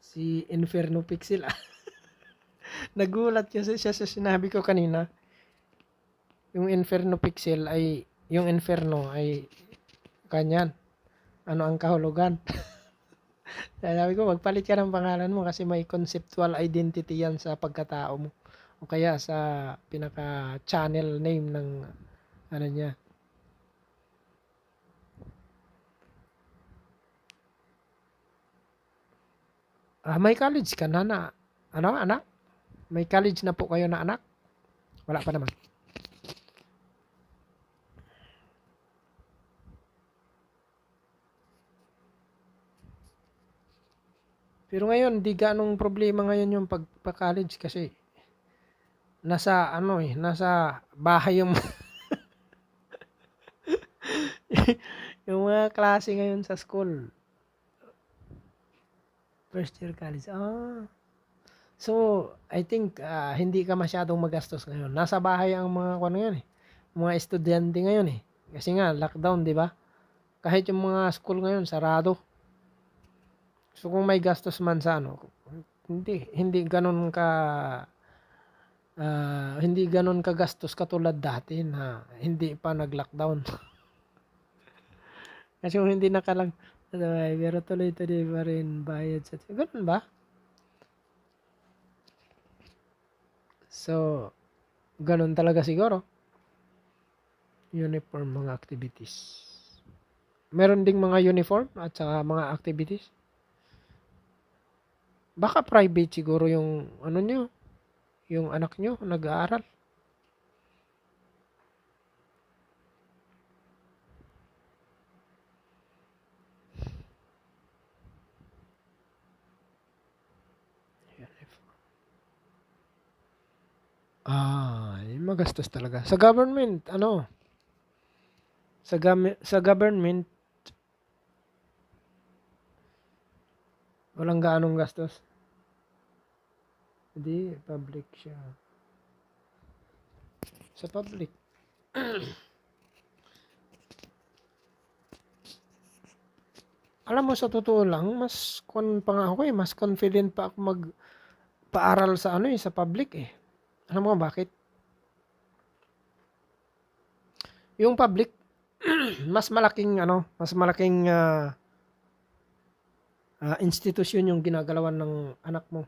si Inferno Pixel. Nagulat kasi siya sa sinabi ko kanina. Yung Inferno Pixel yung Inferno ay kanyan. Ano ang kahulugan? Sabi ko, magpalit ka ng pangalan mo kasi may conceptual identity yan sa pagkatao mo. O kaya sa pinaka-channel name ng ano niya. May college ka na anak? May college na po kayo na anak? Wala pa naman. Pero ngayon, di ganong problema ngayon yung pagpa-college kasi nasa bahay yung yung mga klase ngayon sa school. First year college. So, I think hindi ka masyadong magastos ngayon. Nasa bahay ang mga ngayon eh. Mga estudyante ngayon eh. Kasi nga, lockdown, di ba? Kahit yung mga school ngayon, sarado. So, kung may gastos man sa hindi ganon kagastos katulad dati na hindi pa nag-lockdown. Kasi kung hindi nakalang, pero tuloy-tuloy pa rin bayad sa... Ganun ba? So, ganun talaga siguro. Uniform mga activities. Meron ding mga uniform at saka mga activities. Baka private siguro yung yung anak nyo nag-aaral. Magastos talaga. Sa government, sa government, walang gaanong gastos. Hindi, public siya. Sa public. Alam mo, sa totoo lang, mas confident pa ako magpaaral sa sa public eh. Alam mo bakit? Yung public, mas malaking institusyon yung ginagalawan ng anak mo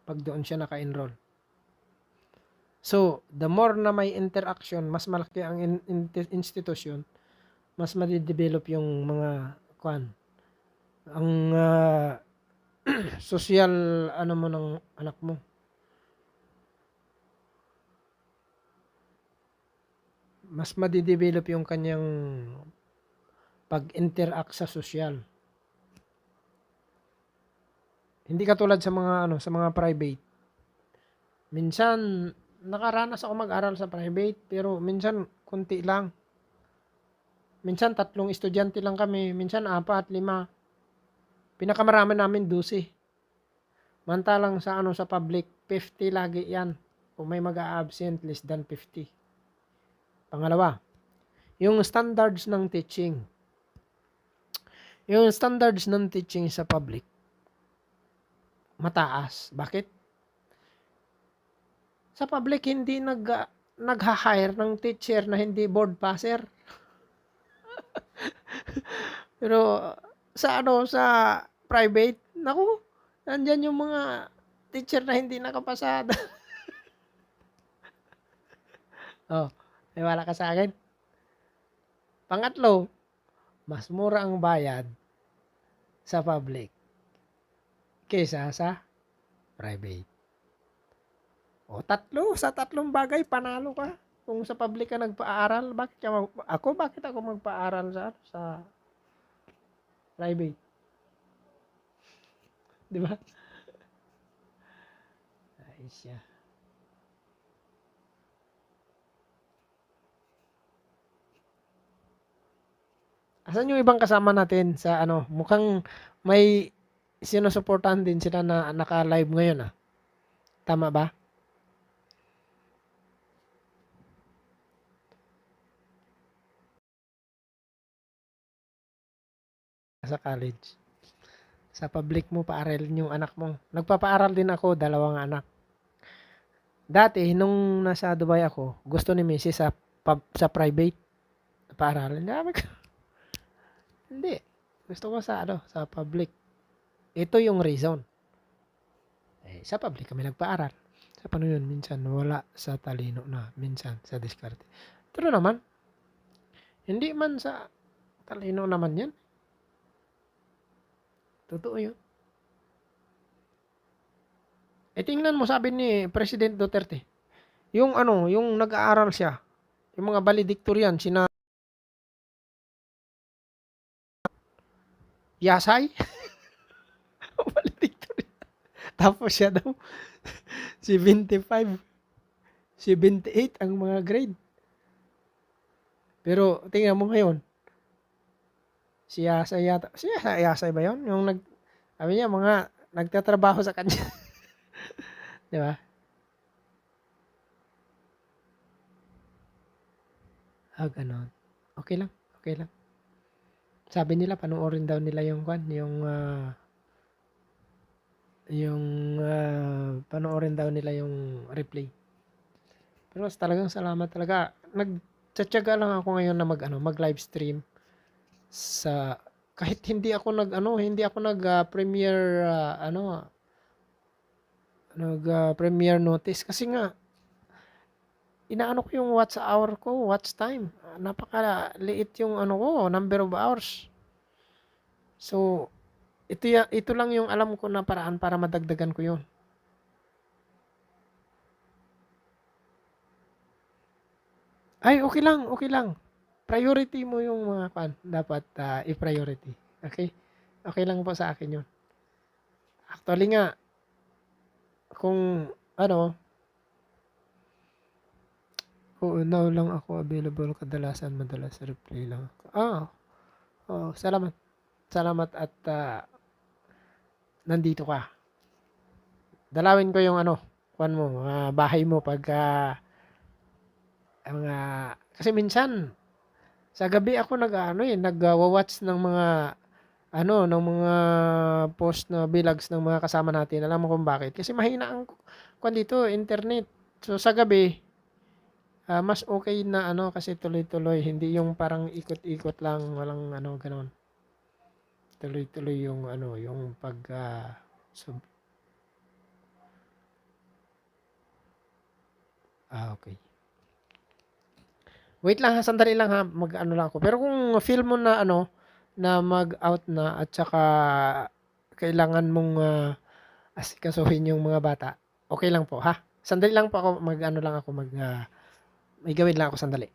pag doon siya naka-enroll. So, the more na may interaction, mas malaki ang institusyon, mas madidevelop yung mga ang social mo ng anak mo. Mas madidevelop yung kanyang pag-interact sa social. Hindi katulad sa mga private. Minsan nakaranas ako mag-aral sa private pero minsan kunti lang. Minsan 3 estudyante lang kami, minsan 4, 5. Pinakamarami namin 12. Mantalang sa public 50 lagi 'yan. Kung may mag-a-absent less than 50. Pangalawa, Yung standards ng teaching. Yung standards ng teaching sa public, mataas. Bakit? Sa public, hindi nag-hire ng teacher na hindi board passer. Pero sa private, naku, nandyan yung mga teacher na hindi nakapasada. Oh, may wala ka sa akin. Pangatlo, mas mura ang bayad sa public kaysa sa private. O sa tatlong bagay panalo ka. Kung sa public ka nagpa-aral, bakit ako magpa-aral sa private? 'Di ba? Ay siya. Asan yung ibang kasama natin sa mukhang may sinusuportahan din sila na naka-live ngayon ah. Tama ba? Sa college. Sa public mo paaralin yung anak mo. Nagpapaaral din ako, 2 anak. Dati nung nasa Dubai ako, gusto ni Mrs. sa private paaralin. Sabi ko, hindi. Gusto ko sa public. Ito yung reason. Sa public kami nagpaaral. Sa paano yun? Minsan wala sa talino na. Minsan sa diskarte. Pero naman, hindi man sa talino naman yan. Totoo yun. Tingnan mo sabi ni President Duterte. Yung nag-aaral siya. Yung mga valedictorian, Yasay. Valedictorian. Tapos siya daw, 75, 78 ang mga grade. Pero tingnan mo ngayon, si Yasay ba yun? Sabi niya, mga nagtatrabaho sa kanya. Di ba? Ganon. Okay lang, okay lang. Sabi nila, panoorin daw nila panoorin daw nila yung replay. Pero talagang salamat talaga. Nagtsatsaga lang ako ngayon na mag live stream sa kahit hindi ako premiere premiere notice kasi nga inaano ko yung watch hour ko, watch time. Napakaliit yung number of hours. So, ito lang yung alam ko na paraan para madagdagan ko yun. Ay, okay lang, okay lang. Priority mo yung mga dapat i-priority. Okay? Okay lang po sa akin yun. Actually nga, kung now lang ako available kadalasan, madalas reply lang ako. Salamat. Salamat at nandito ka. Dalawin ko yung kuan mo, bahay mo pag kasi minsan sa gabi ako nagwa-watch ng mga ng mga post na vlogs ng mga kasama natin. Alam mo kung bakit? Kasi mahina ang kuan dito, internet. So sa gabi mas okay na kasi tuloy-tuloy, hindi yung parang ikot-ikot lang, walang ganoon. Tuloy-tuloy yung yung pag okay. Wait lang ha, sandali lang ha, lang ako. Pero kung feel mo na na mag-out na at saka kailangan mong asikasuhin yung mga bata, okay lang po ha. Sandali lang po ako, lang ako, may gawin lang ako sandali.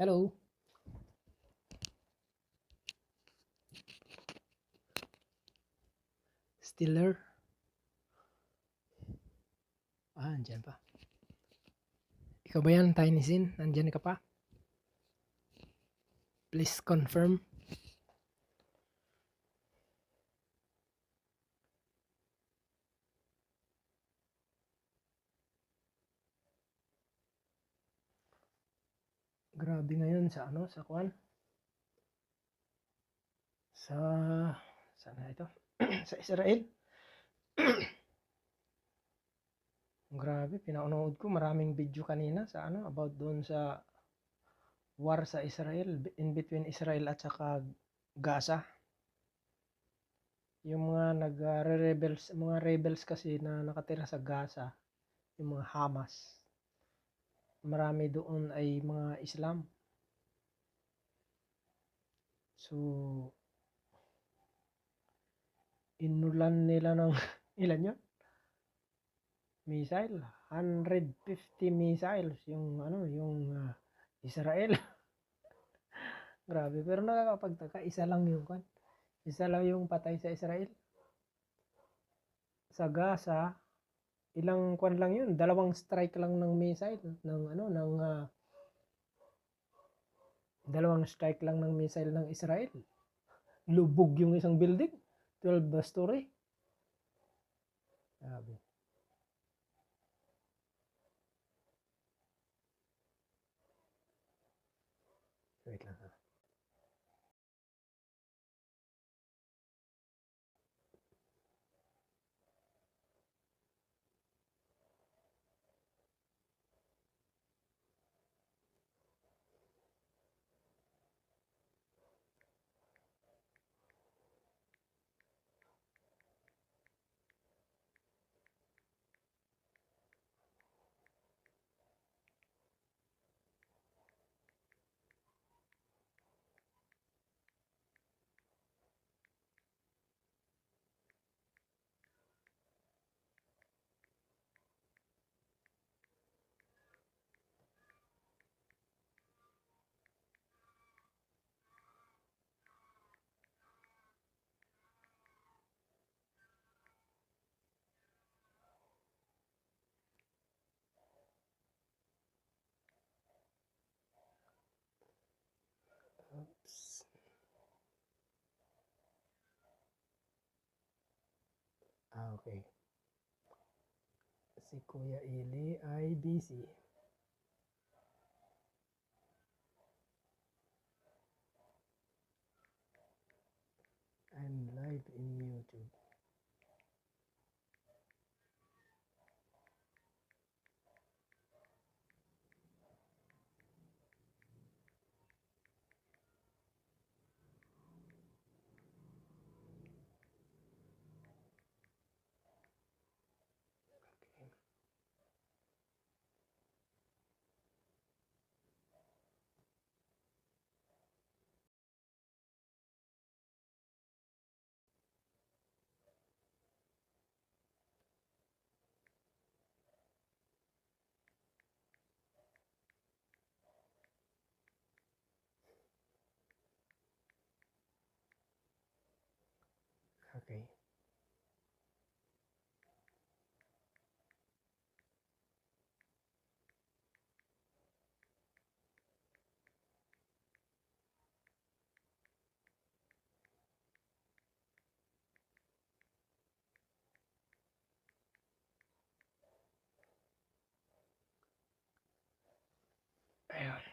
Hello? Stiller? Andyan pa. Ikaw ba yan, Tiny Sin? Andyan ka pa? Please confirm. Grabe ngayon sa ano, sa kwan? Sa, saan na ito? Sa Israel. Grabe, pinanood ko maraming video kanina sa ano, about doon sa war sa Israel, in between Israel at saka Gaza. Yung mga nag-rebels, mga rebels kasi na nakatira sa Gaza, yung mga Hamas. Marami doon ay mga Islam. So, inulan nila ng ilan yun? Missile, 150 missiles yung ano, yung Israel. Grabe, pero nakakapagtaka, isa lang yung kan. Isa lang yung patay sa Israel. Sa Gaza, ilang kwan lang yun, dalawang strike lang ng missile ng ano, ng dalawang strike lang ng missile ng Israel. Lubog yung isang building, 12 story. Grabe. Wait lang ha. Oops. Okay. Si Kuya Ili ay busy. I'm live in YouTube. Okay. Ayun.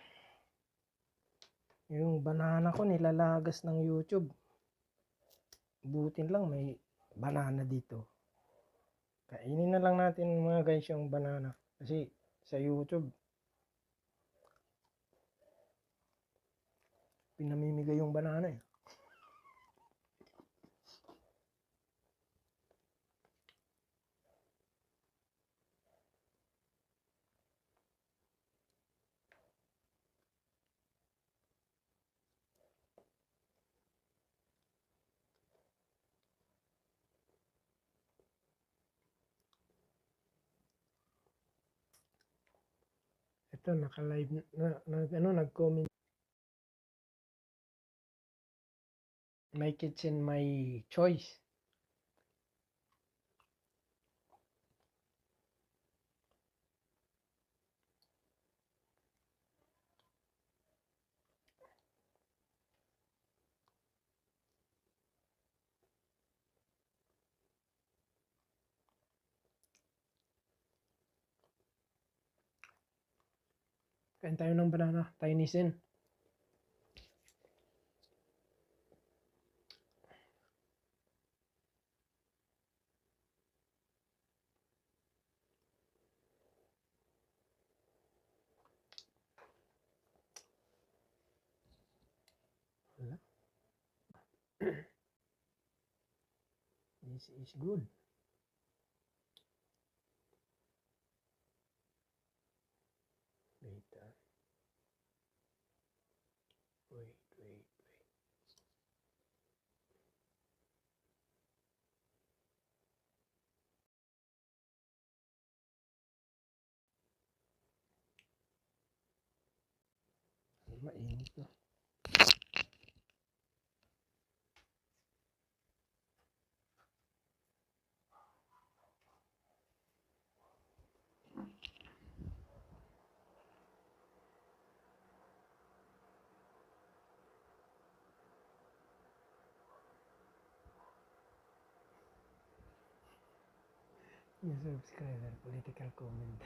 Yung banana ko nilalagas ng YouTube. Butin lang may banana dito. Kainin na lang natin mga guys yung banana. Kasi sa YouTube, pinamimigay yung banana eh. Ito naka-live na, nag-comment My kitchen, my choice. Kain tayo ng banana, Chinese. Wala. This is good. Wait, wait. Mainit na. Yung subscriber, political comment.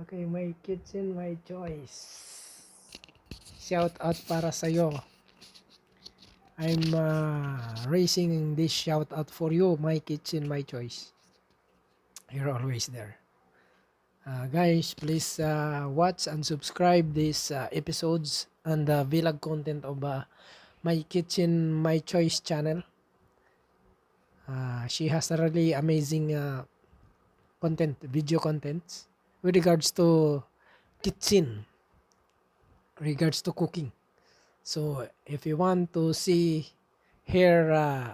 Okay, my kitchen, my choice. Shout out para sa'yo. I'm raising this shout out for you, my kitchen, my choice. You're always there. Guys, please watch and subscribe these episodes and the vlog content of my kitchen, my choice channel. She has a really amazing content, video contents with regards to kitchen, regards to cooking. So if you want to see her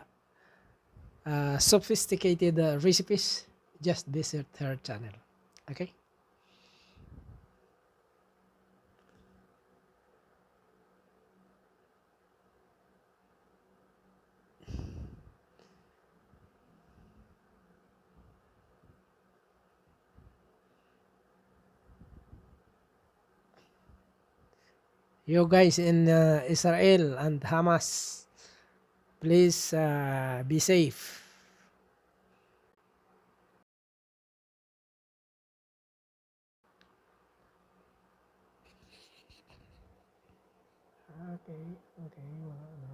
sophisticated recipes, just visit her channel. Okay? You guys in Israel and Hamas, please be safe. Okay, wala na.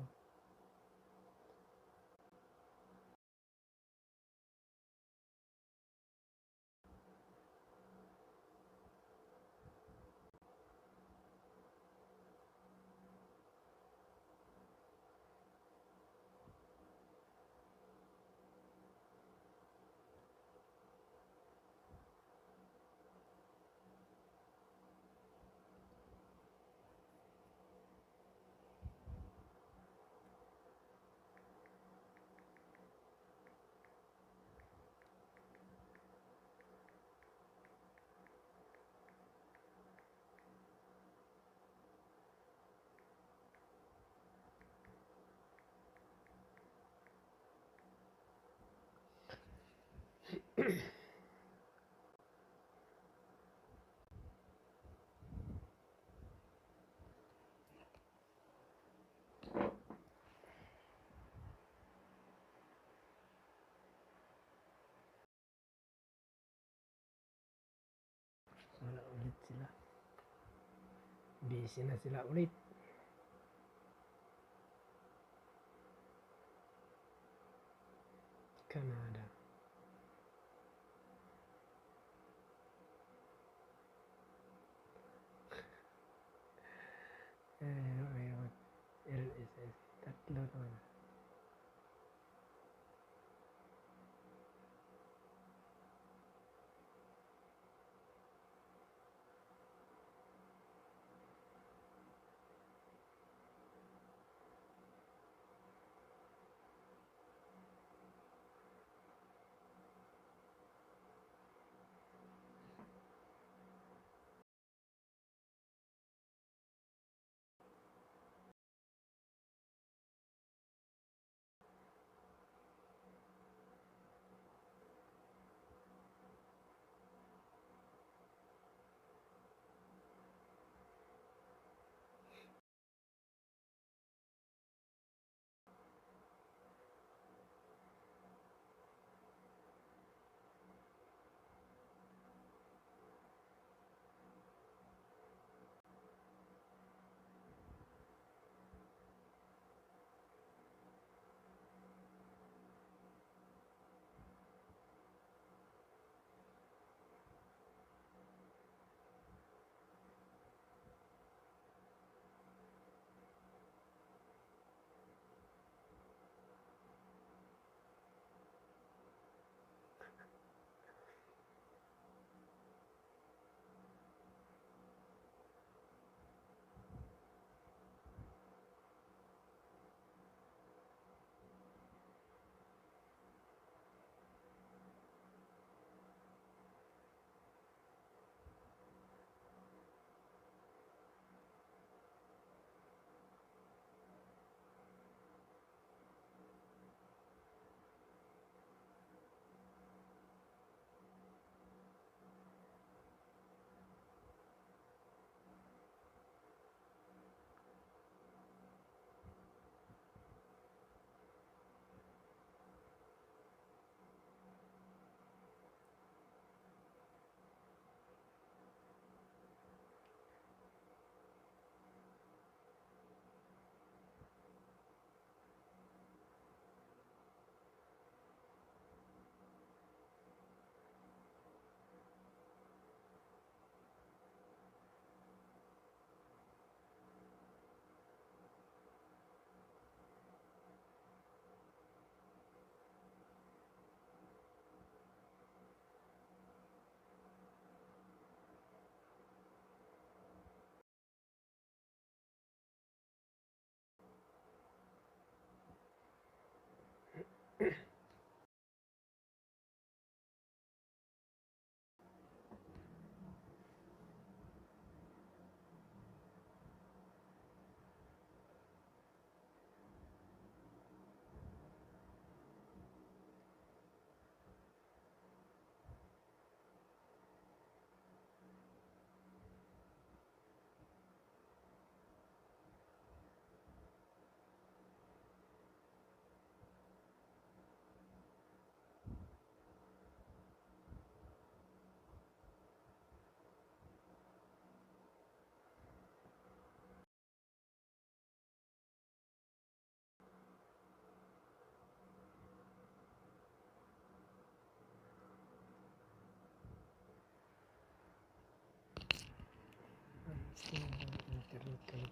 Wala ulit sila. Busy na sila ulit. Canada. LSS. Tatlo naman.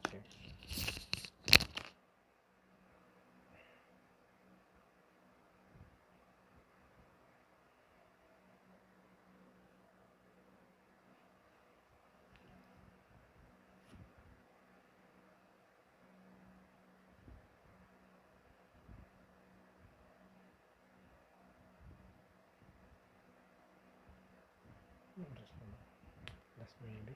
Okay. Oras na ba? Last maybe.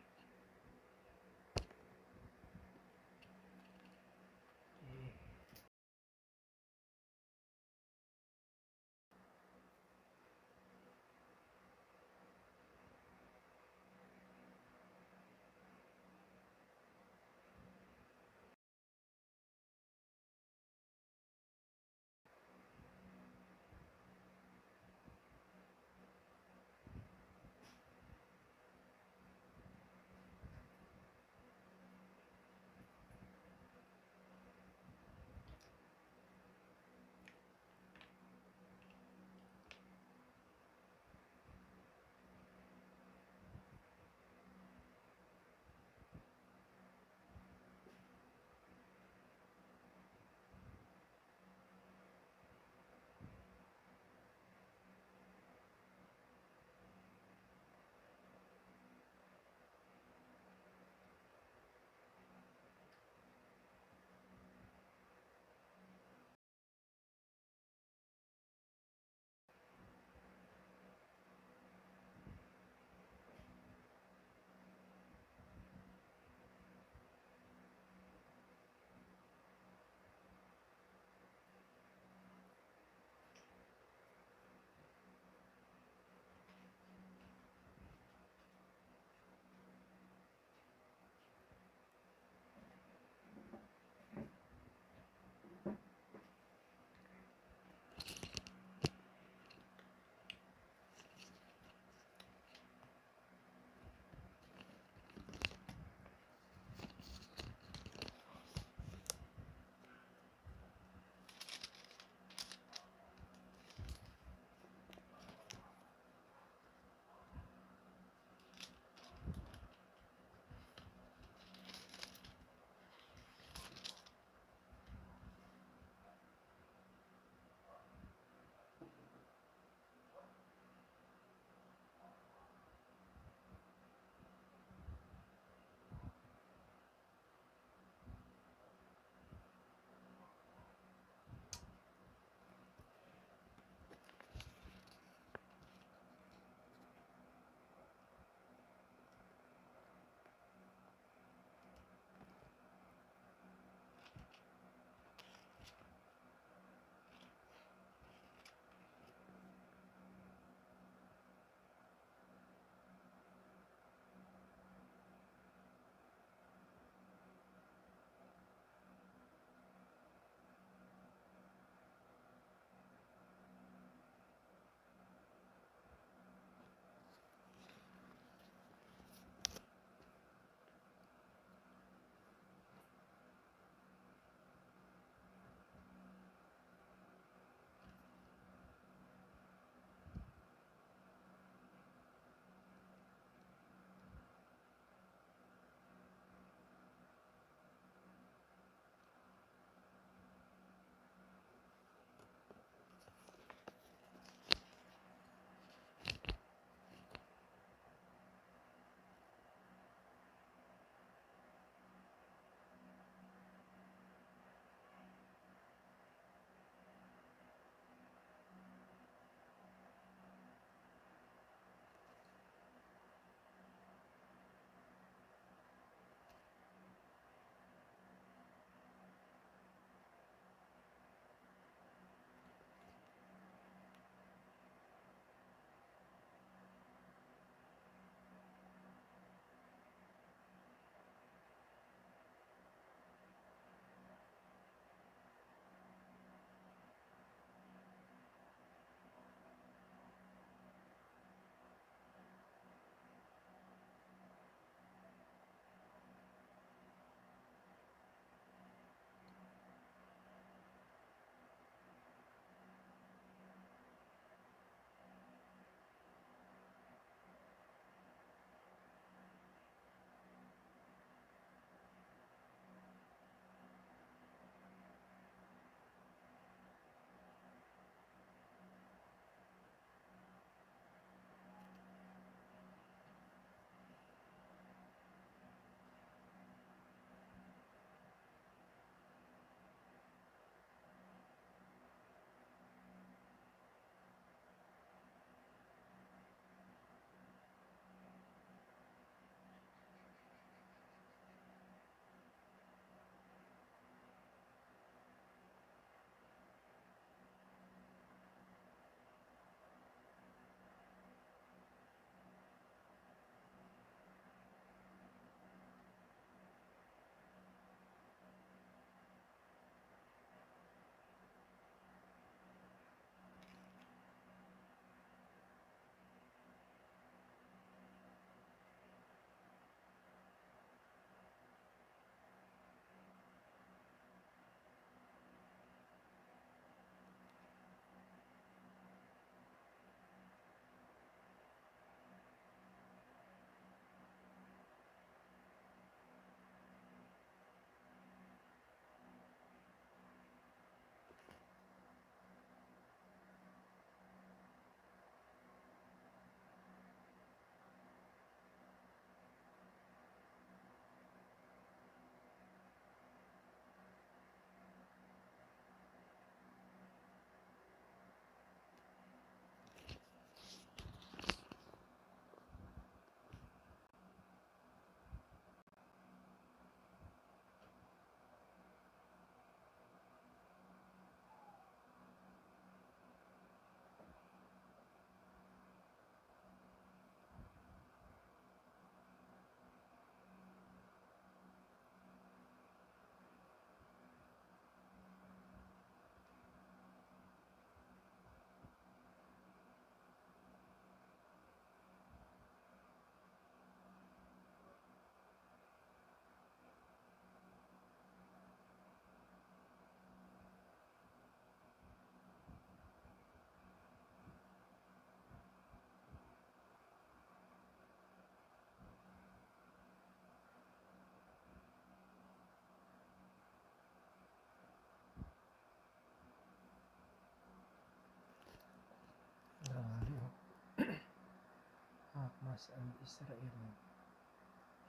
Hamas and Israel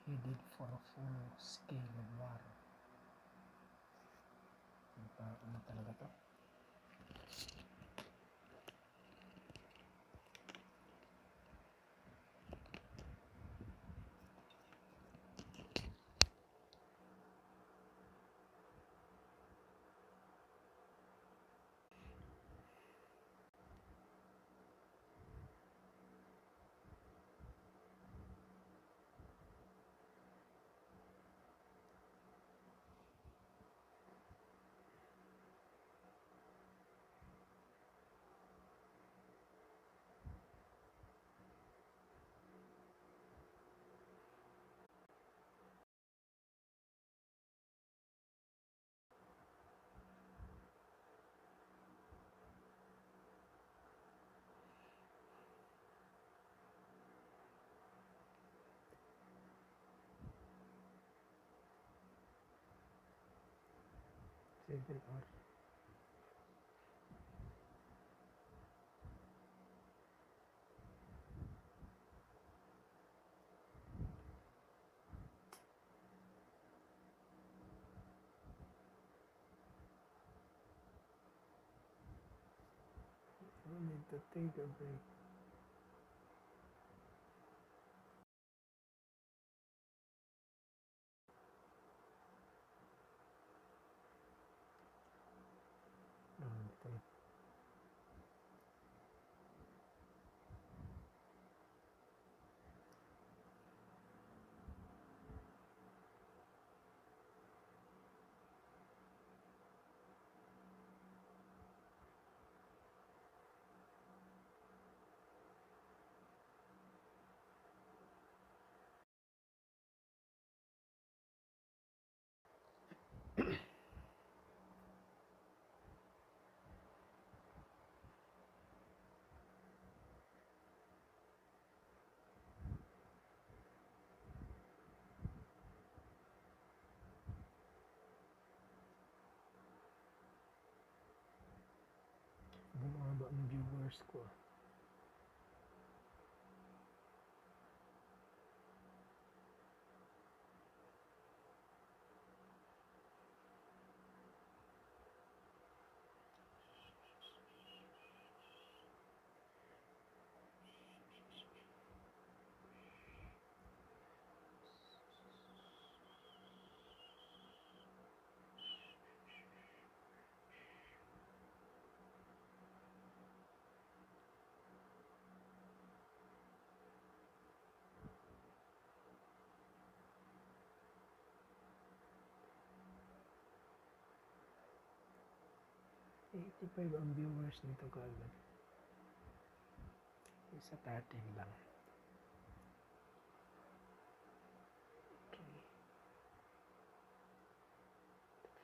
headed for a full-scale war. Ano talaga to? Civil war. I need to take a break. Okay. Bumaba ang viewers ko. Eighty-five ang viewers nito kaagad. Isa 13 lang. Okay.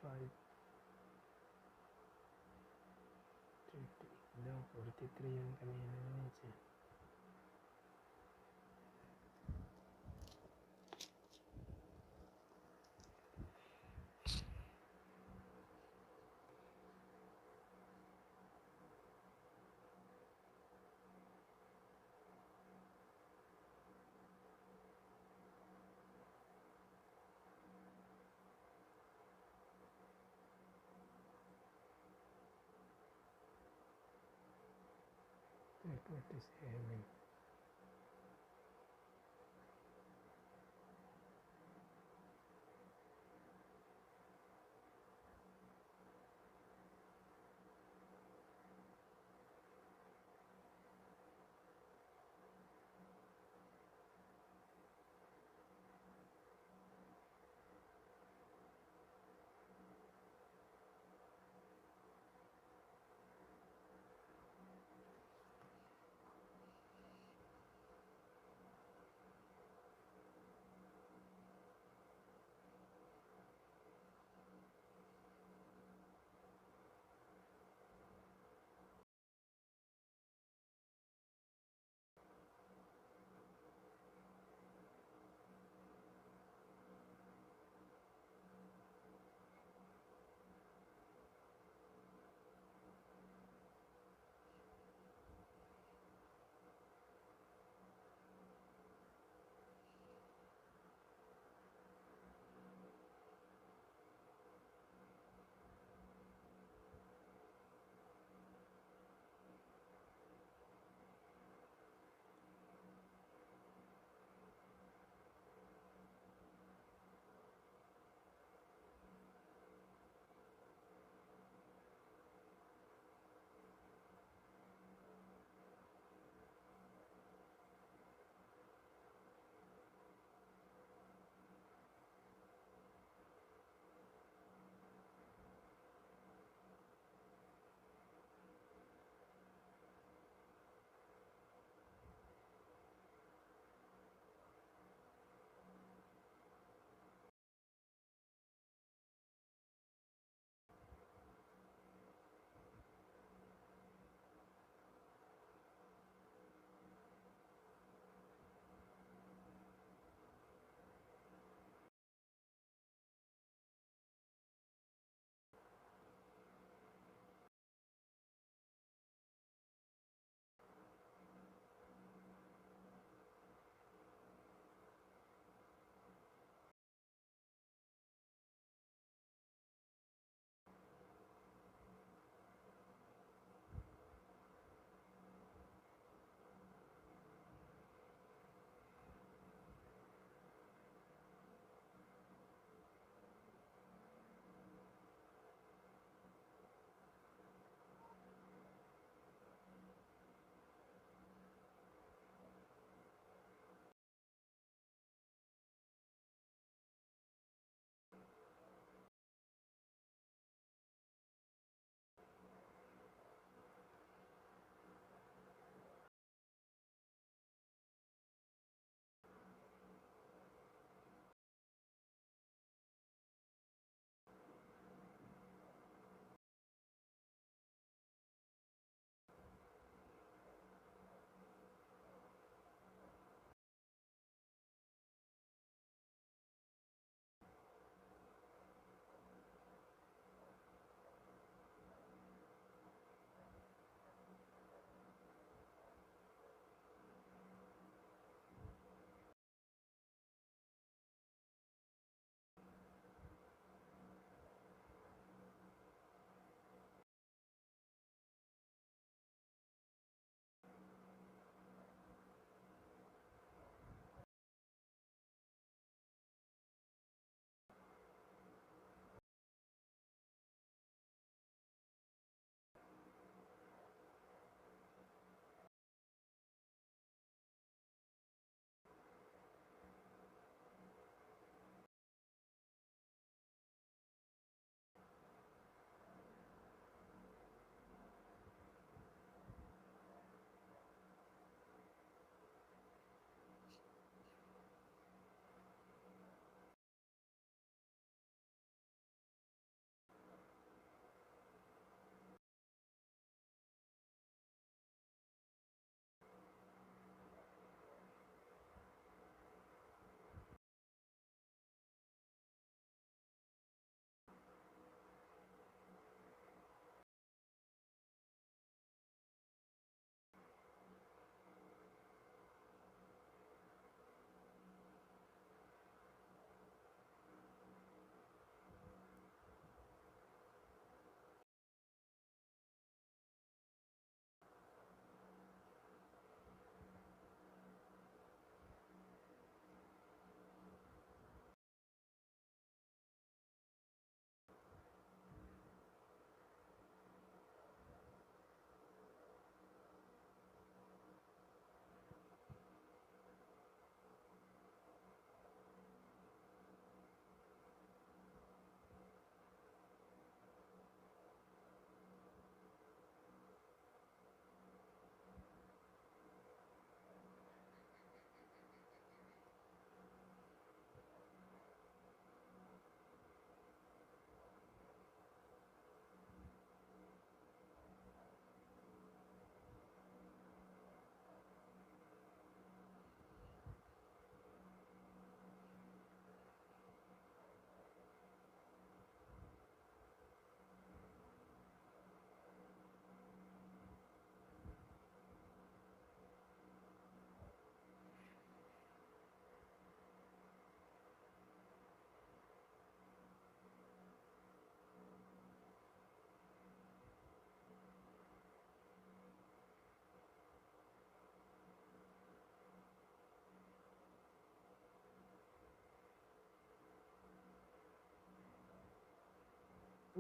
5 30. No, 43 yung kanina minutes eh. Report is heavy.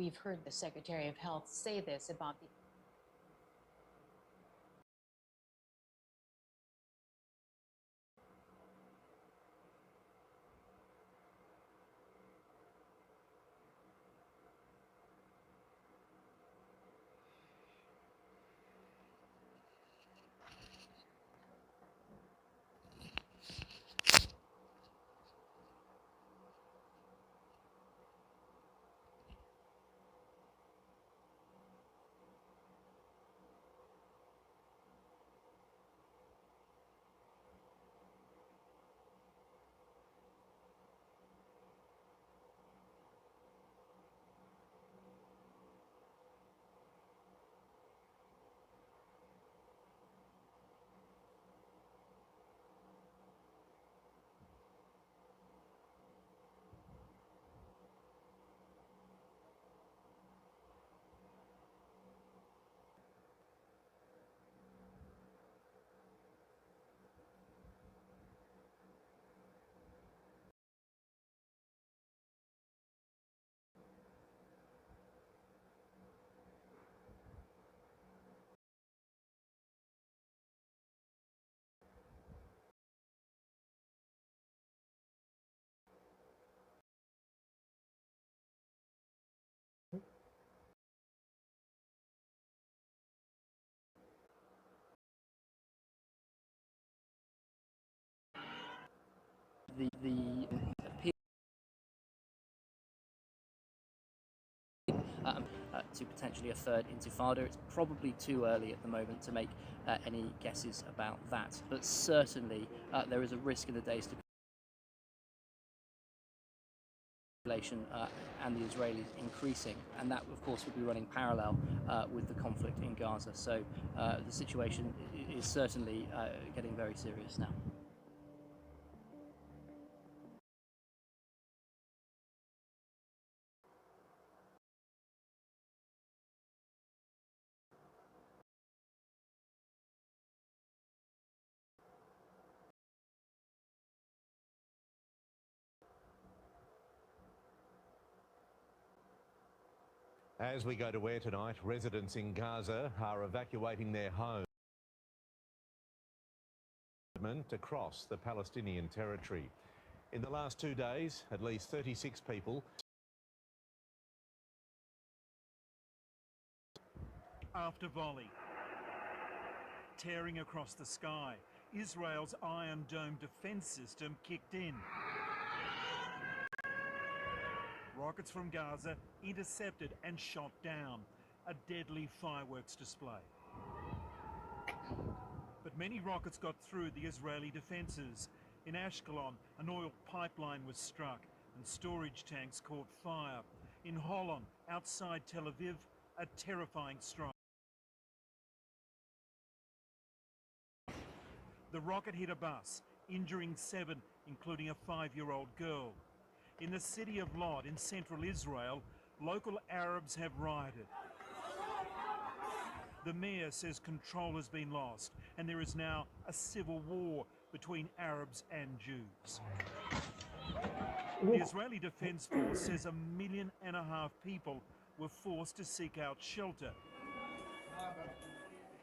We've heard the Secretary of Health say this about the to potentially a third intifada. It's probably too early at the moment to make any guesses about that, but certainly there is a risk in the days to population and the Israelis increasing, and that of course would be running parallel with the conflict in Gaza. So the situation is certainly getting very serious now. As we go to air tonight, residents in Gaza are evacuating their homes across the Palestinian territory. In the last 2 days, at least 36 people. After volley, tearing across the sky, Israel's Iron Dome defence system kicked in. Rockets from Gaza intercepted and shot down. A deadly fireworks display. But many rockets got through the Israeli defences. In Ashkelon, an oil pipeline was struck and storage tanks caught fire. In Holon, outside Tel Aviv, a terrifying strike. The rocket hit a bus, injuring 7, including a 5-year-old girl. In the city of Lod in central Israel, local Arabs have rioted. The mayor says control has been lost and there is now a civil war between Arabs and Jews. The Israeli Defense Force says 1.5 million people were forced to seek out shelter.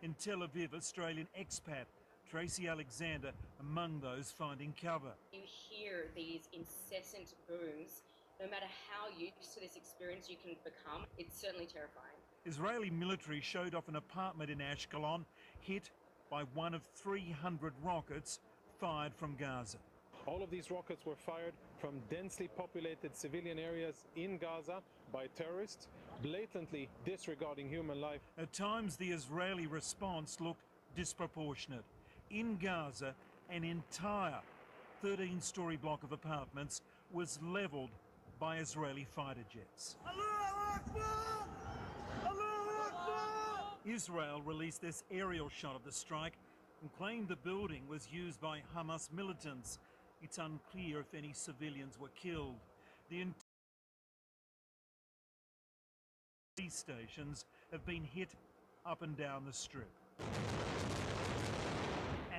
In Tel Aviv, Australian expat Tracy Alexander among those finding cover. You hear these incessant booms. No matter how used to this experience you can become, it's certainly terrifying. Israeli military showed off an apartment in Ashkelon, hit by one of 300 rockets fired from Gaza. All of these rockets were fired from densely populated civilian areas in Gaza by terrorists, blatantly disregarding human life. At times, the Israeli response looked disproportionate. In Gaza, an entire 13-story block of apartments was leveled by Israeli fighter jets. Israel released this aerial shot of the strike and claimed the building was used by Hamas militants. It's unclear if any civilians were killed. The entire stations have been hit up and down the strip.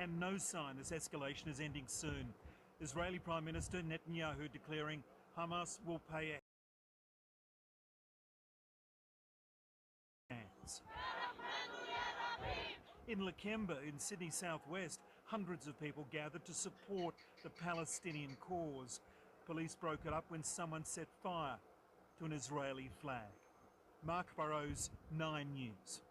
And no sign this escalation is ending soon. Israeli Prime Minister Netanyahu declaring Hamas will pay a Arabs. In Lakemba, in Sydney southwest, hundreds of people gathered to support the Palestinian cause. Police broke it up when someone set fire to an Israeli flag. Mark Burrows, 9 News.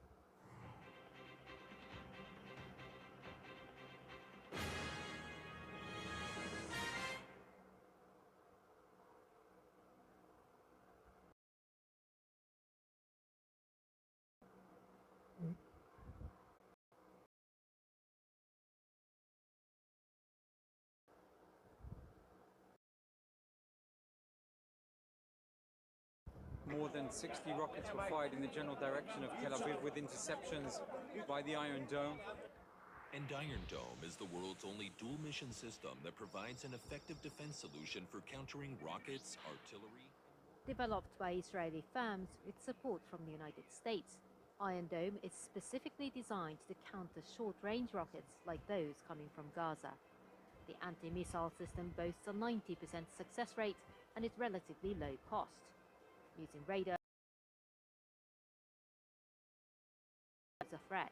More than 60 rockets were fired in the general direction of Tel Aviv with interceptions by the Iron Dome. And Iron Dome is the world's only dual-mission system that provides an effective defense solution for countering rockets, artillery. Developed by Israeli firms with support from the United States, Iron Dome is specifically designed to counter short-range rockets like those coming from Gaza. The anti-missile system boasts a 90% success rate and is relatively low cost. Using radar as a threat.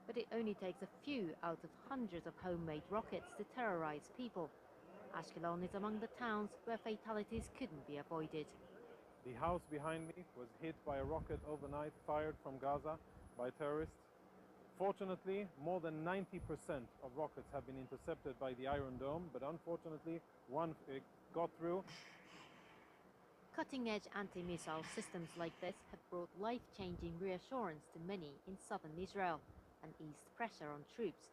But it only takes a few out of hundreds of homemade rockets to terrorize people. Ashkelon is among the towns where fatalities couldn't be avoided. The house behind me was hit by a rocket overnight fired from Gaza by terrorists. Fortunately, more than 90% of rockets have been intercepted by the Iron Dome, but unfortunately, one got through. Cutting-edge anti-missile systems like this have brought life-changing reassurance to many in southern Israel and eased pressure on troops.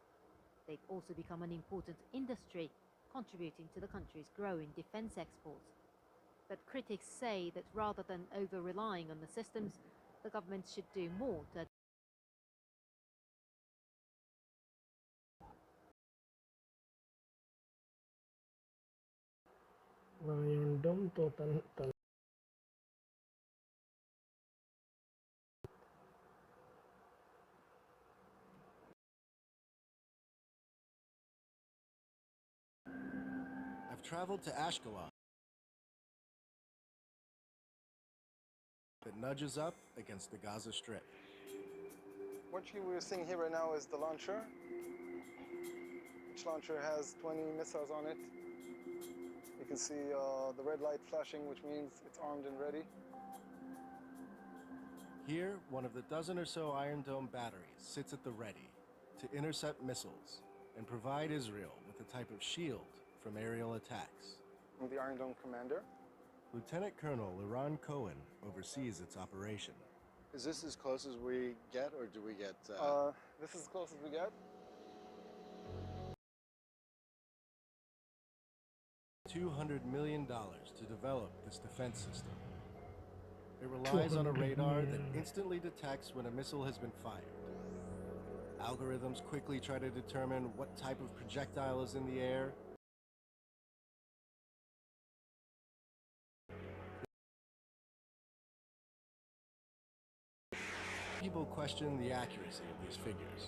They've also become an important industry, contributing to the country's growing defense exports. But critics say that rather than over-relying on the systems, the government should do more to Iron Dome total. I've traveled to Ashkelon. That nudges up against the Gaza Strip. What we're seeing here right now is the launcher. Each launcher has 20 missiles on it. You can see the red light flashing, which means it's armed and ready. Here, one of the dozen or so Iron Dome batteries sits at the ready to intercept missiles and provide Israel with a type of shield from aerial attacks. I'm the Iron Dome commander. Lieutenant Colonel Liran Cohen oversees its operation. Is this as close as we get, or do we get... This is as close as we get. $200 million to develop this defense system. It relies on a radar that instantly detects when a missile has been fired. Algorithms quickly try to determine what type of projectile is in the air. People question the accuracy of these figures.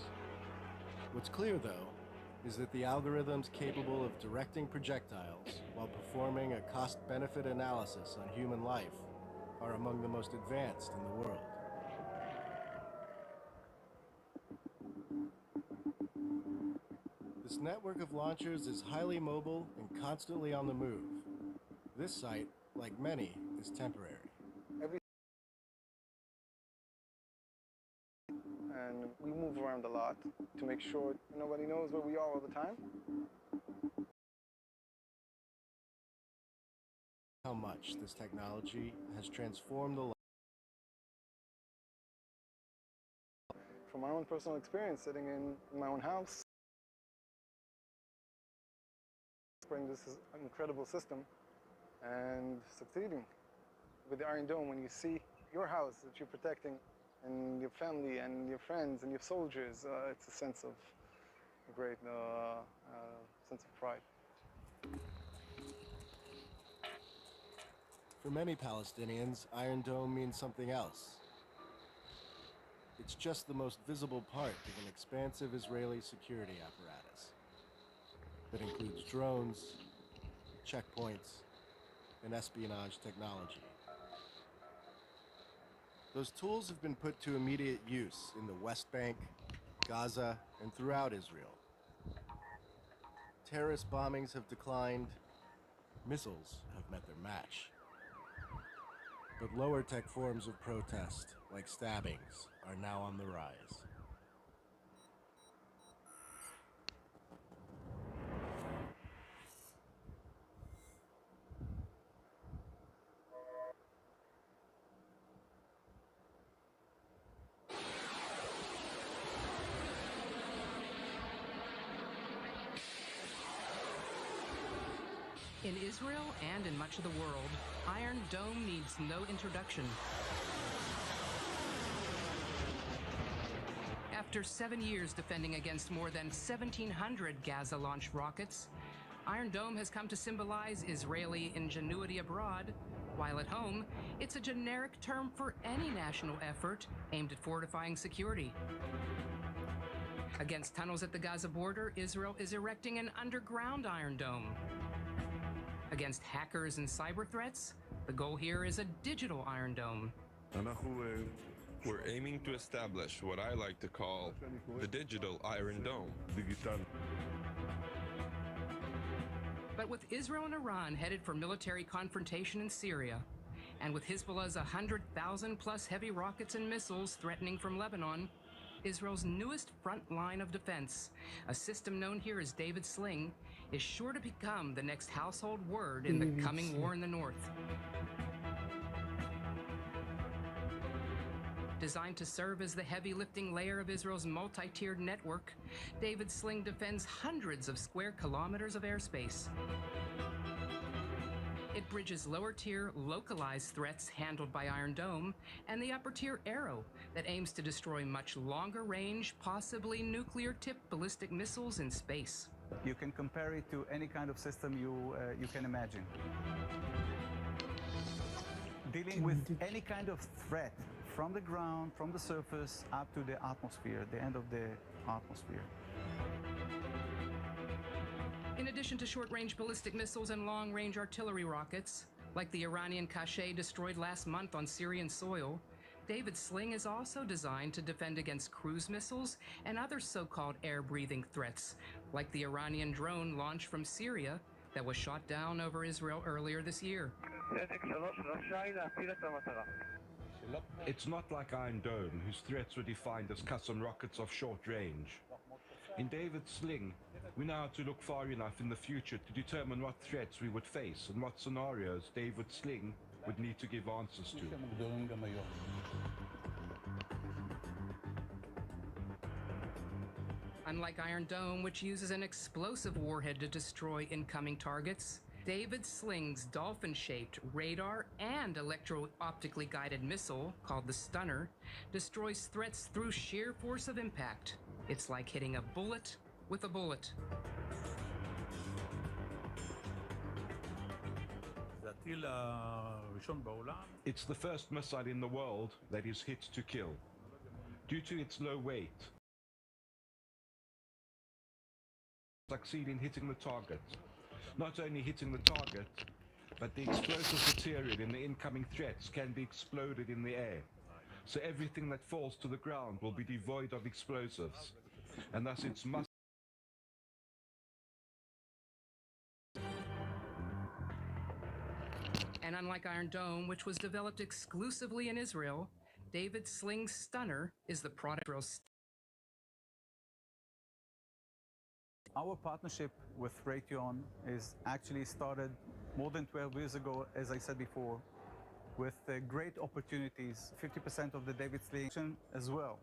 What's clear, though, is that the algorithms capable of directing projectiles while performing a cost-benefit analysis on human life are among the most advanced in the world. This network of launchers is highly mobile and constantly on the move. This site, like many, is temporary. And we move around a lot to make sure nobody knows where we are all the time. How much this technology has transformed the life. From my own personal experience, sitting in my own house, bring this incredible system and succeeding. With the Iron Dome, when you see your house that you're protecting and your family and your friends and your soldiers, it's a sense of a great sense of pride. For many Palestinians, Iron Dome means something else. It's just the most visible part of an expansive Israeli security apparatus that includes drones, checkpoints, and espionage technology. Those tools have been put to immediate use in the West Bank, Gaza, and throughout Israel. Terrorist bombings have declined. Missiles have met their match. But lower-tech forms of protest, like stabbings, are now on the rise. In Israel and in much of the world, Iron Dome needs no introduction. After 7 years defending against more than 1,700 Gaza-launched rockets, Iron Dome has come to symbolize Israeli ingenuity abroad, while at home, it's a generic term for any national effort aimed at fortifying security. Against tunnels at the Gaza border, Israel is erecting an underground Iron Dome. Against hackers and cyber threats, the goal here is a digital Iron Dome. We're aiming to establish what I like to call the digital Iron Dome. But with Israel and Iran headed for military confrontation in Syria, and with Hezbollah's 100,000-plus heavy rockets and missiles threatening from Lebanon, Israel's newest front line of defense, a system known here as David Sling, is sure to become the next household word in the coming war in the north. Designed to serve as the heavy lifting layer of Israel's multi-tiered network, David Sling defends hundreds of square kilometers of airspace. It bridges lower-tier, localized threats handled by Iron Dome and the upper-tier Arrow that aims to destroy much longer-range, possibly nuclear-tipped ballistic missiles in space. You can compare it to any kind of system you can imagine. Dealing with any kind of threat from the ground, from the surface, up to the atmosphere, the end of the atmosphere. In addition to short-range ballistic missiles and long-range artillery rockets, like the Iranian Kashay destroyed last month on Syrian soil, David Sling is also designed to defend against cruise missiles and other so-called air-breathing threats, like the Iranian drone launched from Syria that was shot down over Israel earlier this year. It's not like Iron Dome, whose threats were defined as custom rockets of short range. In David Sling, we now have to look far enough in the future to determine what threats we would face and what scenarios David Sling would need to give answers to. Unlike Iron Dome, which uses an explosive warhead to destroy incoming targets, David Sling's dolphin-shaped radar and electro-optically guided missile, called the Stunner, destroys threats through sheer force of impact. It's like hitting a bullet with a bullet. It's the first missile in the world that is hit to kill. Due to its low weight, succeed in hitting the target. Not only hitting the target, but the explosive material in the incoming threats can be exploded in the air. So everything that falls to the ground will be devoid of explosives, and thus its must. And unlike Iron Dome, which was developed exclusively in Israel, David Sling's Stunner is the product of Israel's. Our partnership with Raytheon is actually started more than 12 years ago, as I said before, with great opportunities, 50% of the David Sling as well.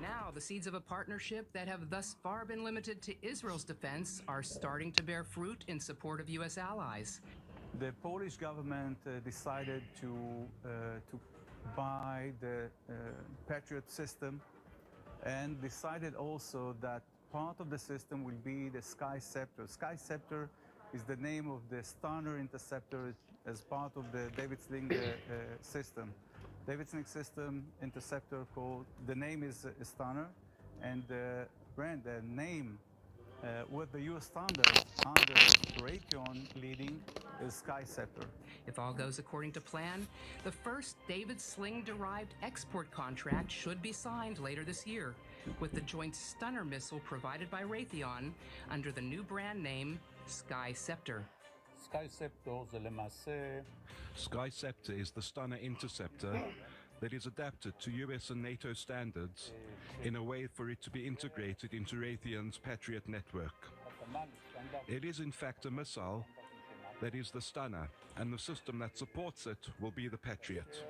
Now, the seeds of a partnership that have thus far been limited to Israel's defense are starting to bear fruit in support of U.S. allies. The Polish government decided to buy the Patriot system, and decided also that part of the system will be the Sky Scepter. Sky Scepter is the name of the Stunner interceptor as part of the David Sling system. David Sling system interceptor called, the name is Stunner, and the brand, the name with the US standards under Raytheon leading is Skyceptor. If all goes according to plan, the first David Sling-derived export contract should be signed later this year, with the Joint Stunner missile provided by Raytheon under the new brand name Skyceptor. Skyceptor is the Stunner interceptor that is adapted to US and NATO standards in a way for it to be integrated into Raytheon's Patriot network. It is in fact a missile that is the Stunner, and the system that supports it will be the Patriot.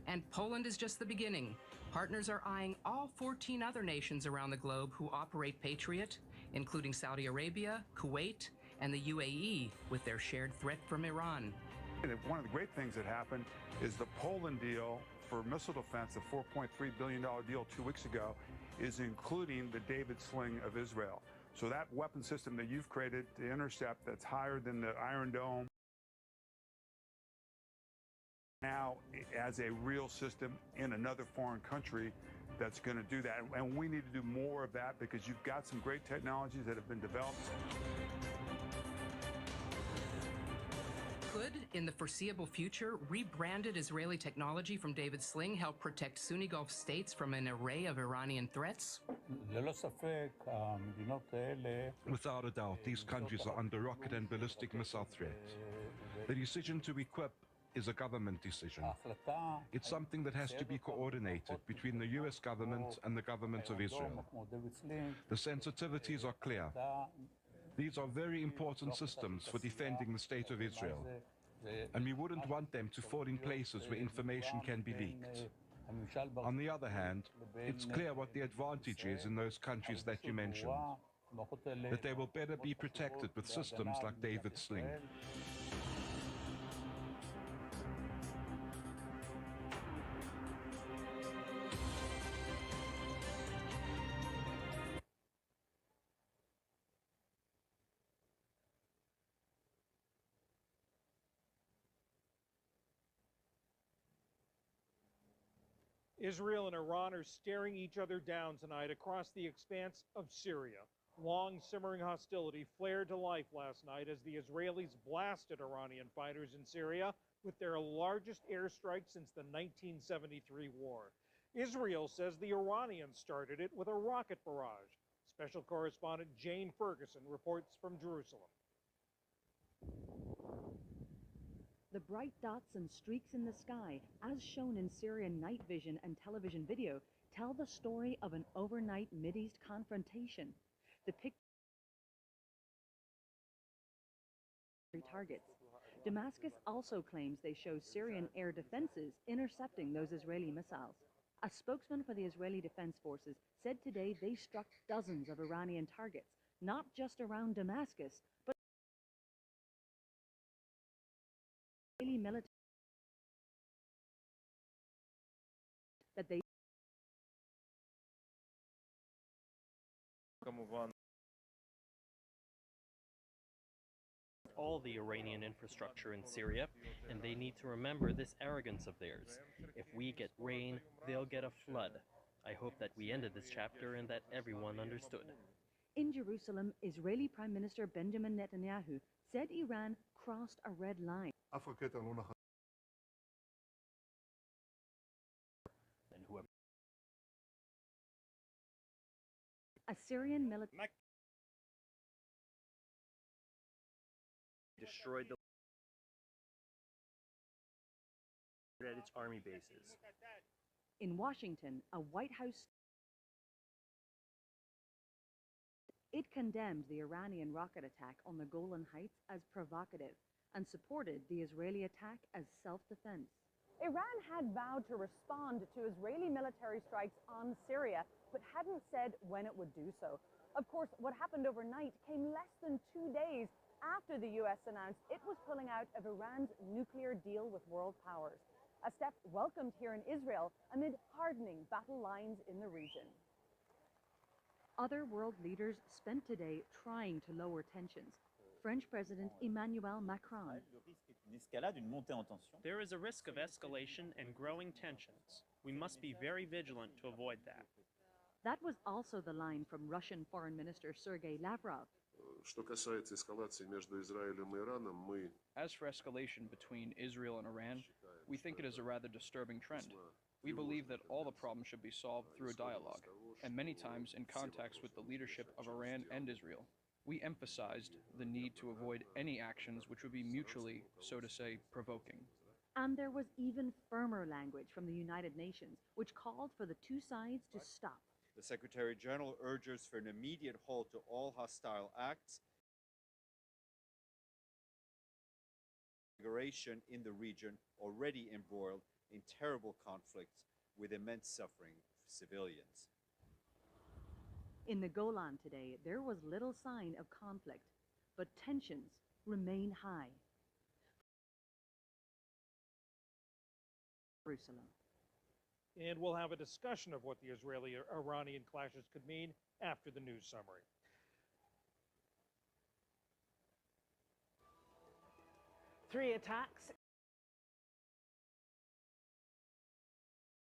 And Poland is just the beginning. Partners are eyeing all 14 other nations around the globe who operate Patriot, including Saudi Arabia, Kuwait, and the UAE, with their shared threat from Iran. One of the great things that happened is the Poland deal for missile defense, the $4.3 billion deal 2 weeks ago, is including the David Sling of Israel. So that weapon system that you've created to intercept that's higher than the Iron Dome now as a real system in another foreign country that's going to do that. And we need to do more of that because you've got some great technologies that have been developed. Could, in the foreseeable future, rebranded Israeli technology from David Sling help protect Sunni Gulf states from an array of Iranian threats? Without a doubt, these countries are under rocket and ballistic missile threat. The decision to equip is a government decision. It's something that has to be coordinated between the US government and the government of Israel. The sensitivities are clear. These are very important systems for defending the state of Israel, and we wouldn't want them to fall in places where information can be leaked. On the other hand, it's clear what the advantage is in those countries that you mentioned, that they will better be protected with systems like David Sling. Israel and Iran are staring each other down tonight across the expanse of Syria. Long simmering hostility flared to life last night as the Israelis blasted Iranian fighters in Syria with their largest airstrike since the 1973 war. Israel says the Iranians started it with a rocket barrage. Special correspondent Jane Ferguson reports from Jerusalem. The bright dots and streaks in the sky, as shown in Syrian night vision and television video, tell the story of an overnight Mideast confrontation. The picture targets. Damascus also claims they show Syrian air defenses intercepting those Israeli missiles. A spokesman for the Israeli Defense Forces said today they struck dozens of Iranian targets, not just around Damascus, but Israeli military that they all the Iranian infrastructure in Syria, and they need to remember this arrogance of theirs. If we get rain, they'll get a flood. I hope that we ended this chapter and that everyone understood. In Jerusalem, Israeli Prime Minister Benjamin Netanyahu said Iran crossed a red line. A Syrian military Destroyed the at its army bases. in Washington, a White House. It condemned the Iranian rocket attack on the Golan Heights as provocative and supported the Israeli attack as self-defense. Iran had vowed to respond to Israeli military strikes on Syria, but hadn't said when it would do so. Of course, what happened overnight came less than 2 days after the U.S. announced it was pulling out of Iran's nuclear deal with world powers, a step welcomed here in Israel amid hardening battle lines in the region. Other world leaders spent today trying to lower tensions. French President Emmanuel Macron, escalade, une montée en tension. There is a risk of escalation and growing tensions. We must be very vigilant to avoid that. That was also the line from Russian Foreign Minister Sergei Lavrov. Что касается эскалации между Израилем и Ираном, мы... As for escalation between Israel and Iran, we think it is a rather disturbing trend. We believe that all the problems should be solved through a dialogue, and many times in contacts with the leadership of Iran and Israel. We emphasized the need to avoid any actions which would be mutually, so to say, provoking. And there was even firmer language from the United Nations, which called for the two sides to stop. The Secretary General urges for an immediate halt to all hostile acts in the region already embroiled in terrible conflicts with immense suffering for civilians. In the Golan today, there was little sign of conflict, but tensions remain high. Jerusalem. And we'll have a discussion of what the Israeli-Iranian clashes could mean after the news summary. Three attacks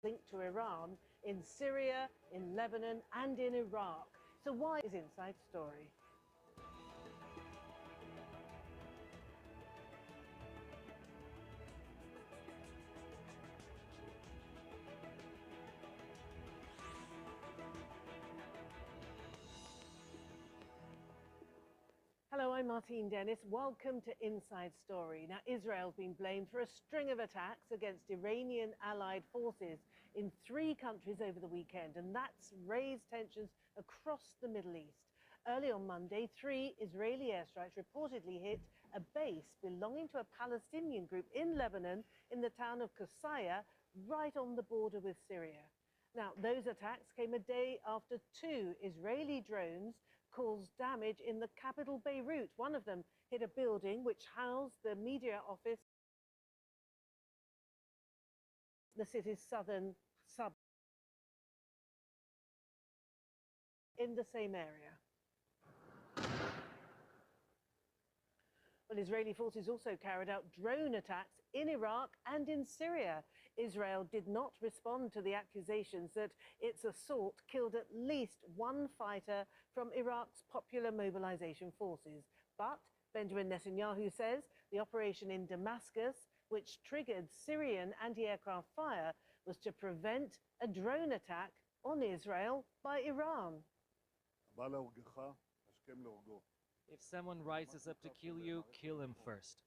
linked to Iran in Syria, in Lebanon, and in Iraq. So why is Inside Story? Hello, I'm Martine Dennis. Welcome to Inside Story. Now, Israel's been blamed for a string of attacks against Iranian allied forces in 3 countries over the weekend, and that's raised tensions across the Middle East. Early on Monday, 3 Israeli airstrikes reportedly hit a base belonging to a Palestinian group in Lebanon in the town of Qusayr, right on the border with Syria. Now, those attacks came a day after 2 Israeli drones caused damage in the capital Beirut. One of them hit a building which housed the media office, the city's southern suburb, in the same area. Well, Israeli forces also carried out drone attacks in Iraq and in Syria. Israel did not respond to the accusations that its assault killed at least 1 fighter from Iraq's Popular Mobilization Forces. But Benjamin Netanyahu says the operation in Damascus, which triggered Syrian anti-aircraft fire, was to prevent a drone attack on Israel by Iran. If someone rises up to kill you, kill him first.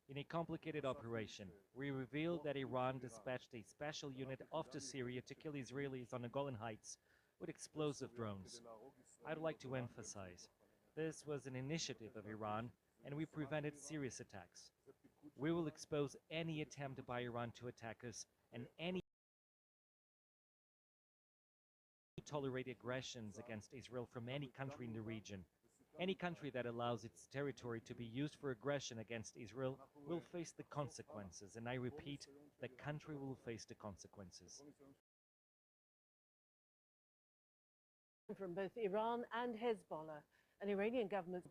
In a complicated operation, we revealed that Iran dispatched a special unit off to Syria to kill Israelis on the Golan Heights with explosive drones. I'd like to emphasize, this was an initiative of Iran, and we prevented serious attacks. We will expose any attempt by Iran to attack us and any tolerate aggressions against Israel from any country in the region. Any country that allows its territory to be used for aggression against Israel will face the consequences, and I repeat, the country will face the consequences. From both Iran and Hezbollah, an Iranian government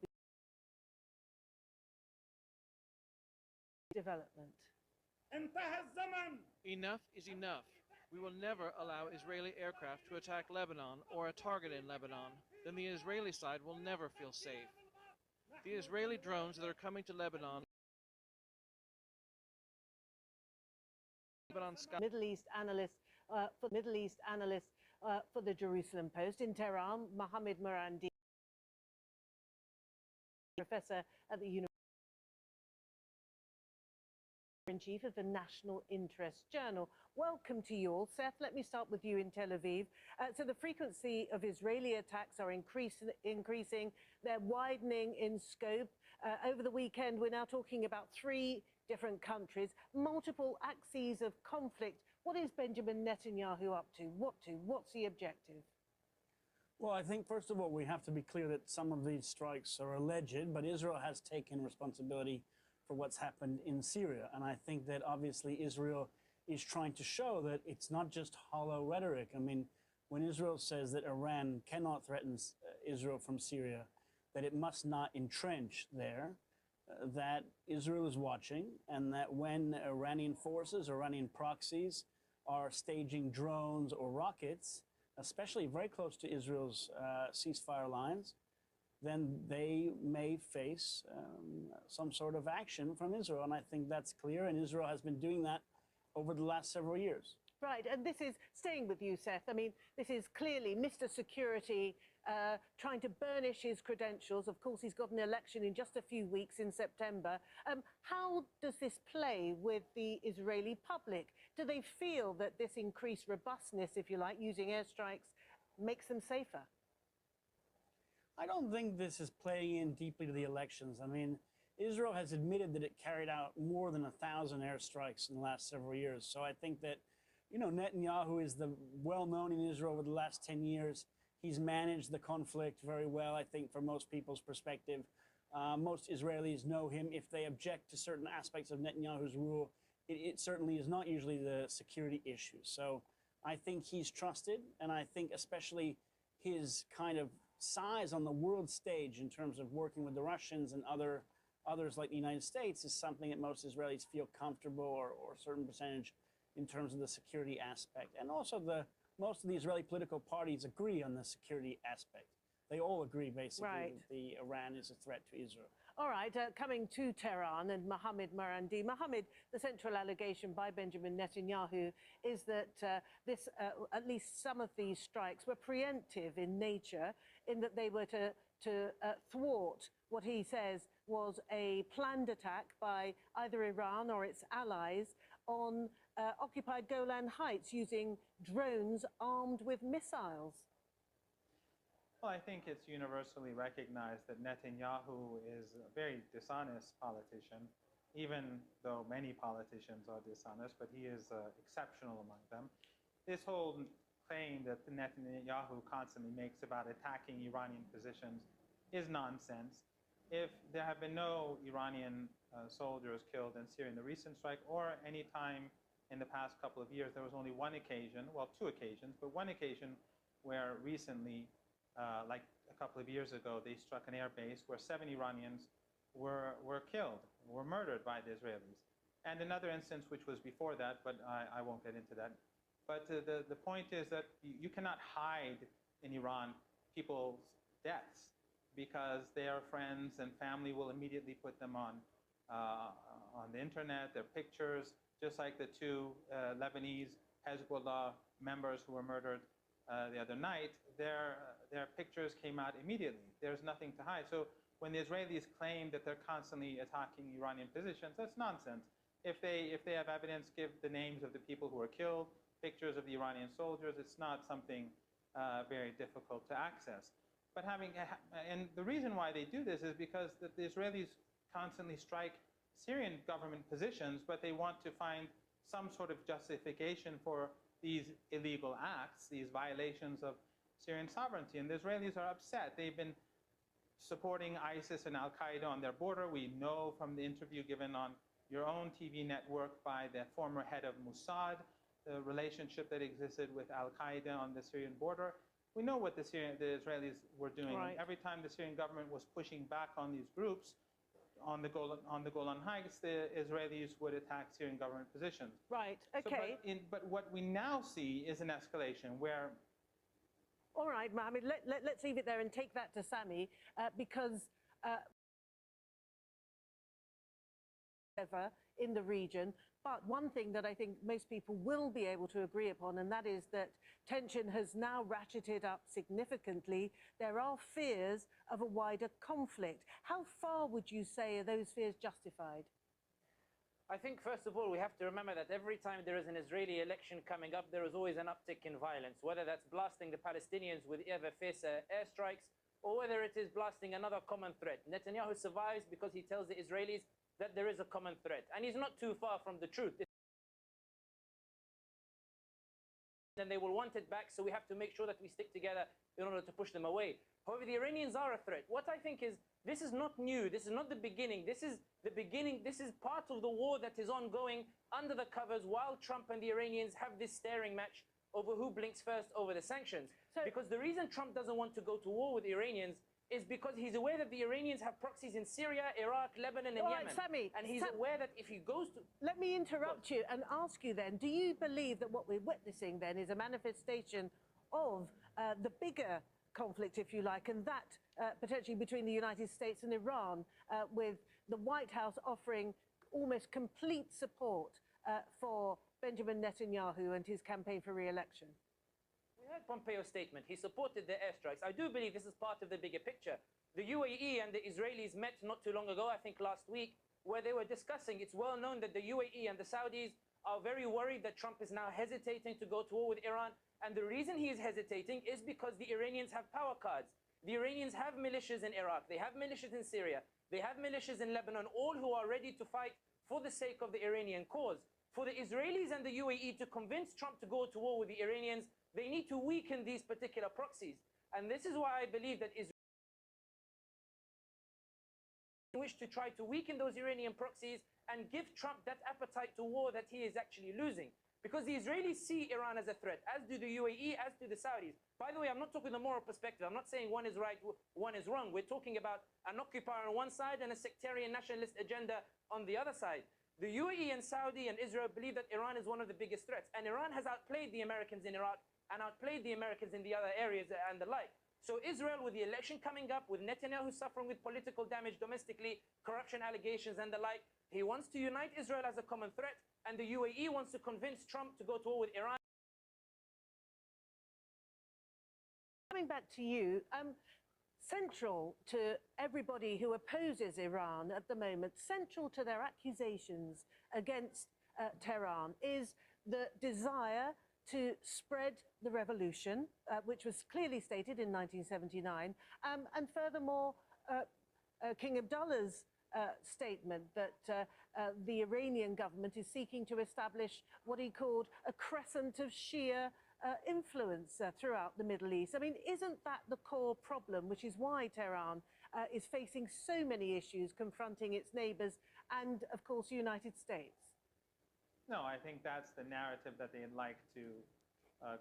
development. Enough is enough. We will never allow Israeli aircraft to attack Lebanon or a target in Lebanon. Then the Israeli side will never feel safe. The Israeli drones that are coming to Lebanon Middle East analyst for the Jerusalem Post in Tehran, Mohammed Marandi, professor at the University in Chief of the National Interest Journal. Welcome to you all. Seth, let me start with you in Tel Aviv. So the frequency of Israeli attacks are increasing. They're widening in scope. Over the weekend, we're now talking about 3 different countries, multiple axes of conflict. What is Benjamin Netanyahu up to? What's the objective? Well, I think, first of all, we have to be clear that some of these strikes are alleged, but Israel has taken responsibility for what's happened in Syria. And I think that obviously Israel is trying to show that it's not just hollow rhetoric. I mean, when Israel says that Iran cannot threaten Israel from Syria, that it must not entrench there, that Israel is watching, and that when Iranian forces, Iranian proxies, are staging drones or rockets, especially very close to Israel's ceasefire lines, then they may face some sort of action from Israel. And I think that's clear, and Israel has been doing that over the last several years. Right, and this is staying with you, Seth. I mean, this is clearly Mr. Security trying to burnish his credentials. Of course, he's got an election in just a few weeks in September. How does this play with the Israeli public? Do they feel that this increased robustness, if you like, using airstrikes, makes them safer? I don't think this is playing in deeply to the elections. I mean, Israel has admitted that it carried out more than 1,000 airstrikes in the last several years. So I think that, you know, Netanyahu is well-known in Israel over the last 10 years. He's managed the conflict very well, I think, from most people's perspective. Most Israelis know him. If they object to certain aspects of Netanyahu's rule, it certainly is not usually the security issue. So I think he's trusted, and I think especially his kind of size on the world stage in terms of working with the Russians and others like the United States is something that most Israelis feel comfortable or a certain percentage in terms of the security aspect. And also most of the Israeli political parties agree on the security aspect. They all agree, basically, that Iran is a threat to Israel. All right, coming to Tehran and Mohammed Marandi. Mohammed, the central allegation by Benjamin Netanyahu is that at least some of these strikes were preemptive in nature, in that they were to thwart what he says was a planned attack by either Iran or its allies on occupied Golan Heights using drones armed with missiles. Well, I think it's universally recognized that Netanyahu is a very dishonest politician, even though many politicians are dishonest, but he is exceptional among them. This whole claim that Netanyahu constantly makes about attacking Iranian positions is nonsense. If there have been no Iranian soldiers killed in Syria in the recent strike, or any time in the past couple of years, there was only one occasion, well, two occasions, but one occasion where recently, like a couple of years ago, they struck an air base where 7 Iranians were killed, were murdered by the Israelis. And another instance which was before that, but I won't get into that. But the point is that you cannot hide in Iran people's deaths, because their friends and family will immediately put them on the internet, their pictures, just like the 2 Lebanese Hezbollah members who were murdered the other night. Their pictures came out immediately. There's nothing to hide. So when the Israelis claim that they're constantly attacking Iranian positions, that's nonsense. If they have evidence, give the names of the people who were killed, pictures of the Iranian soldiers. It's not something very difficult to access. But and the reason why they do this is because the Israelis constantly strike Syrian government positions, but they want to find some sort of justification for these illegal acts, these violations of Syrian sovereignty. And the Israelis are upset. They've been supporting ISIS and Al-Qaeda on their border. We know from the interview given on your own TV network by the former head of Mossad, the relationship that existed with Al-Qaeda on the Syrian border. We know what the Israelis were doing. Right. Every time the Syrian government was pushing back on these groups on the Golan Heights, the Israelis would attack Syrian government positions. Right, okay. So, but what we now see is an escalation where... All right, Mohammed, let's leave it there and take that to Sami, because in the region. But one thing that I think most people will be able to agree upon, and that is that tension has now ratcheted up significantly. There are fears of a wider conflict. How far would you say are those fears justified? I think, first of all, we have to remember that every time there is an Israeli election coming up, there is always an uptick in violence, whether that's blasting the Palestinians with ever fiercer airstrikes, or whether it is blasting another common threat. Netanyahu survives because he tells the Israelis that there is a common threat. And he's not too far from the truth. And they will want it back, so we have to make sure that we stick together in order to push them away. However, the Iranians are a threat. What I think is, this is not new. This is not the beginning. This is the beginning. This is part of the war that is ongoing under the covers while Trump and the Iranians have this staring match over who blinks first over the sanctions. Because the reason Trump doesn't want to go to war with the Iranians is because he's aware that the Iranians have proxies in Syria, Iraq, Lebanon, and All Yemen. right, Sami, and he's aware that if he goes to... Let me interrupt you and ask you then, do you believe that what we're witnessing then is a manifestation of the bigger conflict, if you like, and that potentially between the United States and Iran, with the White House offering almost complete support for Benjamin Netanyahu and his campaign for re-election? We heard Pompeo's statement. He supported the airstrikes. I do believe this is part of the bigger picture. The UAE and the Israelis met not too long ago, I think last week, where they were discussing. It's well known that the UAE and the Saudis are very worried that Trump is now hesitating to go to war with Iran. And the reason he is hesitating is because the Iranians have power cards. The Iranians have militias in Iraq. They have militias in Syria. They have militias in Lebanon, all who are ready to fight for the sake of the Iranian cause. For the Israelis and the UAE to convince Trump to go to war with the Iranians, they need to weaken these particular proxies. And this is why I believe that Israel wish to try to weaken those Iranian proxies and give Trump that appetite to war that he is actually losing. Because the Israelis see Iran as a threat, as do the UAE, as do the Saudis. By the way, I'm not talking the moral perspective. I'm not saying one is right, one is wrong. We're talking about an occupier on one side and a sectarian nationalist agenda on the other side. The UAE and Saudi and Israel believe that Iran is one of the biggest threats. And Iran has outplayed the Americans in Iraq and outplayed the Americans in the other areas and the like. So Israel, with the election coming up, with Netanyahu suffering with political damage domestically, corruption allegations and the like, he wants to unite Israel as a common threat, and the UAE wants to convince Trump to go to war with Iran. Coming back to you, central to everybody who opposes Iran at the moment, central to their accusations against Tehran is the desire to spread the revolution, which was clearly stated in 1979, and furthermore, King Abdullah's statement that the Iranian government is seeking to establish what he called a crescent of Shia influence throughout the Middle East. I mean, isn't that the core problem, which is why Tehran is facing so many issues confronting its neighbors and, of course, the United States? No, I think that's the narrative that they'd like to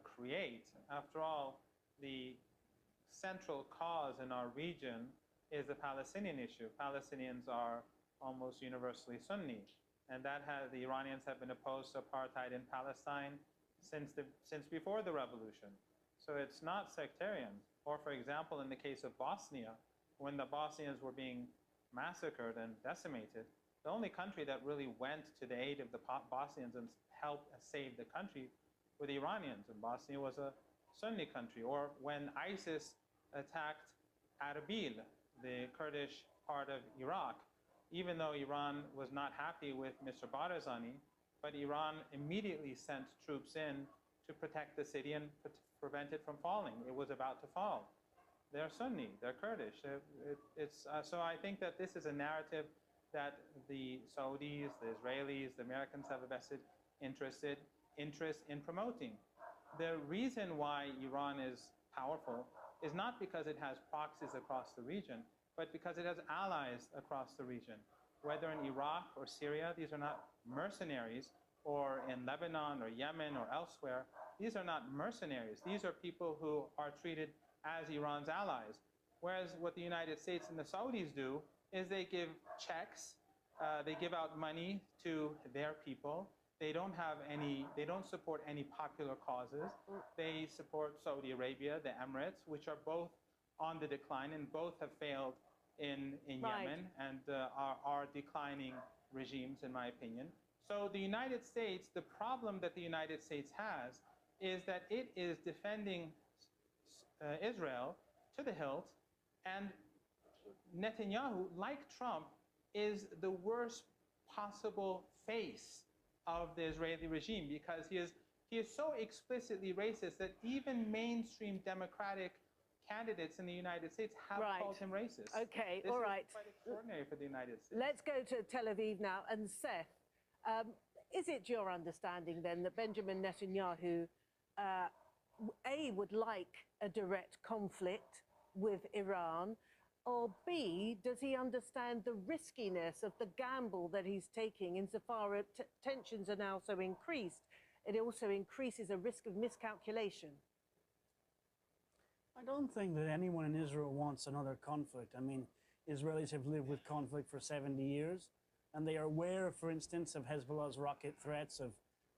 create. After all, the central cause in our region is the Palestinian issue. Palestinians are almost universally Sunni, and the Iranians have been opposed to apartheid in Palestine since before the revolution. So it's not sectarian. Or for example, in the case of Bosnia, when the Bosnians were being massacred and decimated, the only country that really went to the aid of the Bosnians and helped save the country were the Iranians, and Bosnia was a Sunni country. Or when ISIS attacked Erbil, the Kurdish part of Iraq, even though Iran was not happy with Mr. Barzani, but Iran immediately sent troops in to protect the city and prevent it from falling. It was about to fall. They're Sunni, they're Kurdish. So I think that this is a narrative that the Saudis, the Israelis, the Americans have a vested interest in promoting. The reason why Iran is powerful is not because it has proxies across the region, but because it has allies across the region. Whether in Iraq or Syria, these are not mercenaries, or in Lebanon or Yemen or elsewhere, these are not mercenaries. These are people who are treated as Iran's allies. Whereas what the United States and the Saudis do is they give checks, they give out money to their people. They don't support any popular causes. They support Saudi Arabia, the Emirates, which are both on the decline and both have failed in Yemen and are declining regimes, in my opinion. So the United States, the problem that the United States has is that it is defending Israel to the hilt, and Netanyahu, like Trump, is the worst possible face of the Israeli regime, because he is so explicitly racist that even mainstream Democratic candidates in the United States have called him racist. Okay, this all is right. quite extraordinary for the United States. Let's go to Tel Aviv now. And Seth, is it your understanding then that Benjamin Netanyahu, A, would like a direct conflict with Iran, or B, does he understand the riskiness of the gamble that he's taking insofar as tensions are now so increased? It also increases a risk of miscalculation. I don't think that anyone in Israel wants another conflict. I mean, Israelis have lived with conflict for 70 years, and they are aware, for instance, of Hezbollah's rocket threats of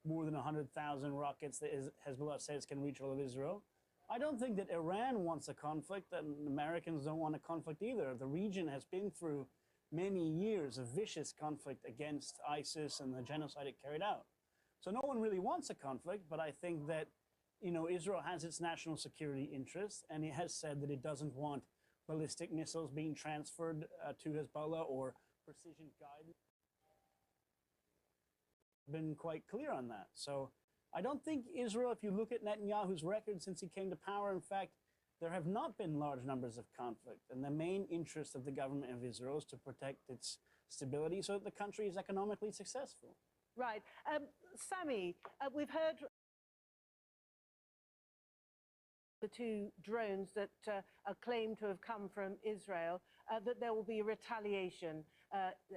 more than 100,000 rockets that Hezbollah says can reach all of Israel. I don't think that Iran wants a conflict, and Americans don't want a conflict either. The region has been through many years of vicious conflict against ISIS and the genocide it carried out. So no one really wants a conflict, but I think that, you know, Israel has its national security interests, and it has said that it doesn't want ballistic missiles being transferred to Hezbollah or precision guidance. Been quite clear on that. So I don't think Israel, if you look at Netanyahu's record since he came to power, in fact, there have not been large numbers of conflict. And the main interest of the government of Israel is to protect its stability so that the country is economically successful. Right. Sami, we've heard the two drones that are claimed to have come from Israel, that there will be retaliation.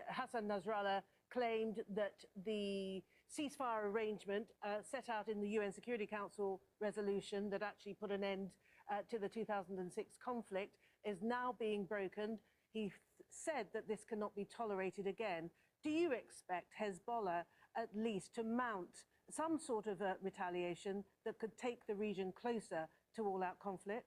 Hassan Nasrallah claimed that the ceasefire arrangement set out in the UN Security Council resolution that actually put an end to the 2006 conflict is now being broken. He said that this cannot be tolerated again. Do you expect Hezbollah at least to mount some sort of a retaliation that could take the region closer to all-out conflict?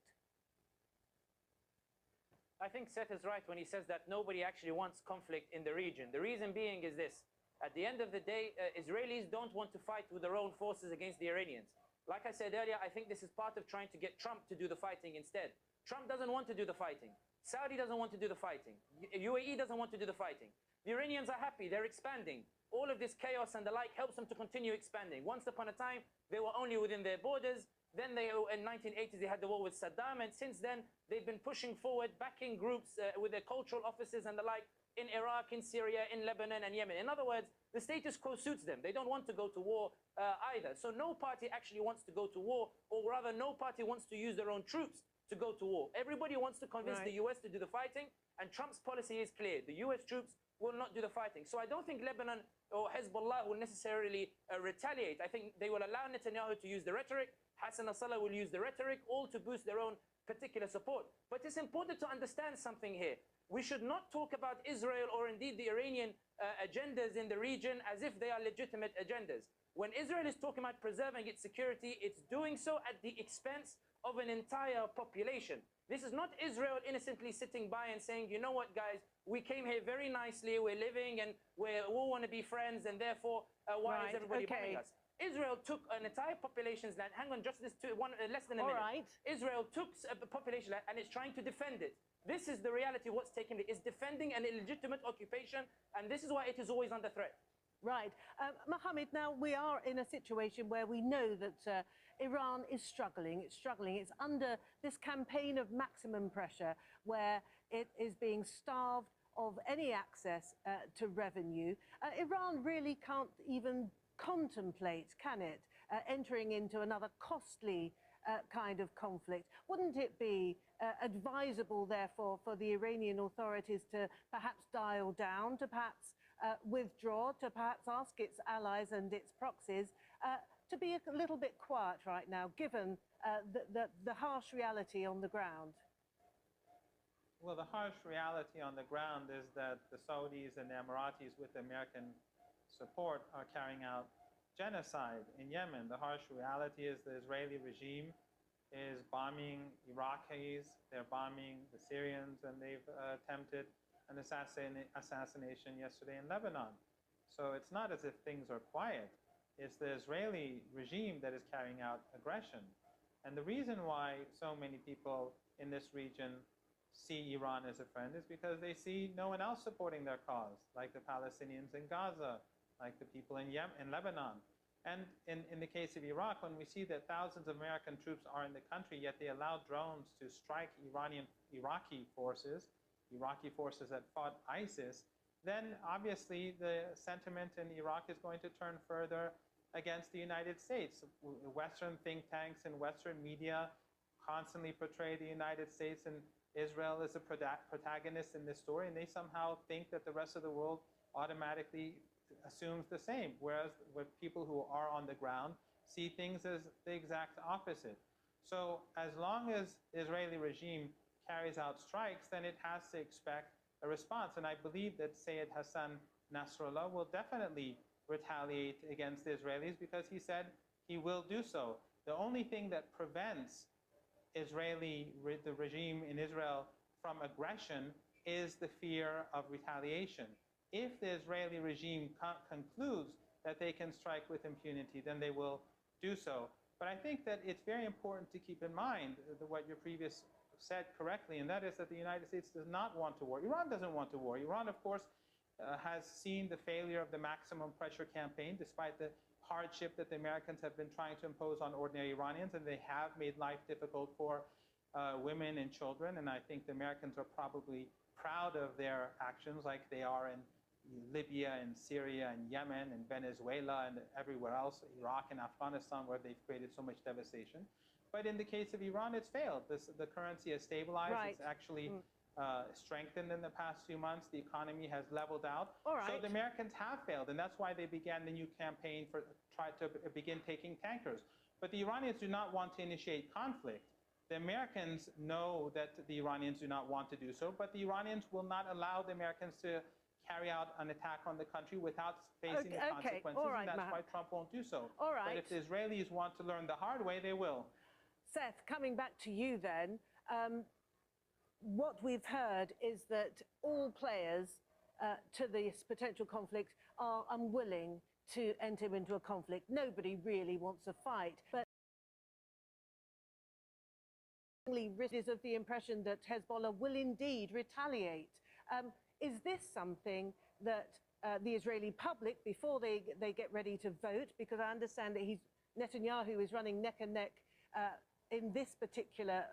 I think Seth is right when he says that nobody actually wants conflict in the region. The reason being is this. At the end of the day, Israelis don't want to fight with their own forces against the Iranians. Like I said earlier, I think this is part of trying to get Trump to do the fighting instead. Trump doesn't want to do the fighting. Saudi doesn't want to do the fighting. UAE doesn't want to do the fighting. The Iranians are happy. They're expanding. All of this chaos and the like helps them to continue expanding. Once upon a time, they were only within their borders. Then in 1980s, they had the war with Saddam. And since then, they've been pushing forward, backing groups with their cultural offices and the like in Iraq, in Syria, in Lebanon, and Yemen. In other words, the status quo suits them. They don't want to go to war either. So no party actually wants to go to war, or rather, no party wants to use their own troops to go to war. Everybody wants to convince the US to do the fighting, and Trump's policy is clear. The US troops will not do the fighting. So I don't think Lebanon or Hezbollah will necessarily retaliate. I think they will allow Netanyahu to use the rhetoric. Hassan Nasrallah will use the rhetoric, all to boost their own particular support. But it's important to understand something here. We should not talk about Israel or indeed the Iranian agendas in the region as if they are legitimate agendas. When Israel is talking about preserving its security, it's doing so at the expense of an entire population. This is not Israel innocently sitting by and saying, you know what, guys, we came here very nicely, we're living, and we all want to be friends, and therefore, why is everybody bombing us? Israel took an entire population's land. Hang on, just this less than a minute. Israel took a population land and is trying to defend it. This is the reality of what's taking place. It's defending an illegitimate occupation, and this is why it is always under threat. Right. Mohammed, now we are in a situation where we know that Iran is struggling. It's struggling. It's under this campaign of maximum pressure where it is being starved of any access to revenue. Iran really can't even contemplate, can it, entering into another costly kind of conflict. Wouldn't it be advisable, therefore, for the Iranian authorities to perhaps dial down, to perhaps withdraw, to perhaps ask its allies and its proxies to be a little bit quiet right now, given the harsh reality on the ground? Well, the harsh reality on the ground is that the Saudis and the Emiratis, with American support, are carrying out genocide in Yemen. The harsh reality is the Israeli regime is bombing Iraqis, they're bombing the Syrians, and they've attempted an assassination yesterday in Lebanon. So it's not as if things are quiet. It's the Israeli regime that is carrying out aggression. And the reason why so many people in this region see Iran as a friend is because they see no one else supporting their cause, like the Palestinians in Gaza, like the people in Lebanon. And in the case of Iraq, when we see that thousands of American troops are in the country, yet they allow drones to strike Iraqi forces that fought ISIS, then obviously the sentiment in Iraq is going to turn further against the United States. Western think tanks and Western media constantly portray the United States and Israel as a protagonist in this story, and they somehow think that the rest of the world automatically assumes the same, whereas with people who are on the ground see things as the exact opposite. So as long as the Israeli regime carries out strikes, then it has to expect a response. And I believe that Sayed Hassan Nasrallah will definitely retaliate against the Israelis because he said he will do so. The only thing that prevents the regime in Israel from aggression is the fear of retaliation. If the Israeli regime concludes that they can strike with impunity, then they will do so. But I think that it's very important to keep in mind what your previous said correctly, and that is that the United States does not want to war. Iran doesn't want to war. Iran, of course, has seen the failure of the maximum pressure campaign, despite the hardship that the Americans have been trying to impose on ordinary Iranians, and they have made life difficult for women and children. And I think the Americans are probably proud of their actions, like they are in Libya and Syria and Yemen and Venezuela and everywhere else, Iraq and Afghanistan, where they've created so much devastation. But in the case of Iran, it's failed. The currency has stabilized. Right. It's actually strengthened in the past few months. The economy has leveled out. All right. So the Americans have failed, and that's why they began the new campaign try to begin taking tankers. But the Iranians do not want to initiate conflict. The Americans know that the Iranians do not want to do so, but the Iranians will not allow the Americans to carry out an attack on the country without facing the consequences, all right, and that's why Trump won't do so. All right. But if the Israelis want to learn the hard way, they will. Seth, coming back to you then, what we've heard is that all players to this potential conflict are unwilling to enter into a conflict. Nobody really wants a fight, but is of the impression that Hezbollah will indeed retaliate. Is this something that the Israeli public, before they get ready to vote, because I understand that Netanyahu is running neck and neck in this particular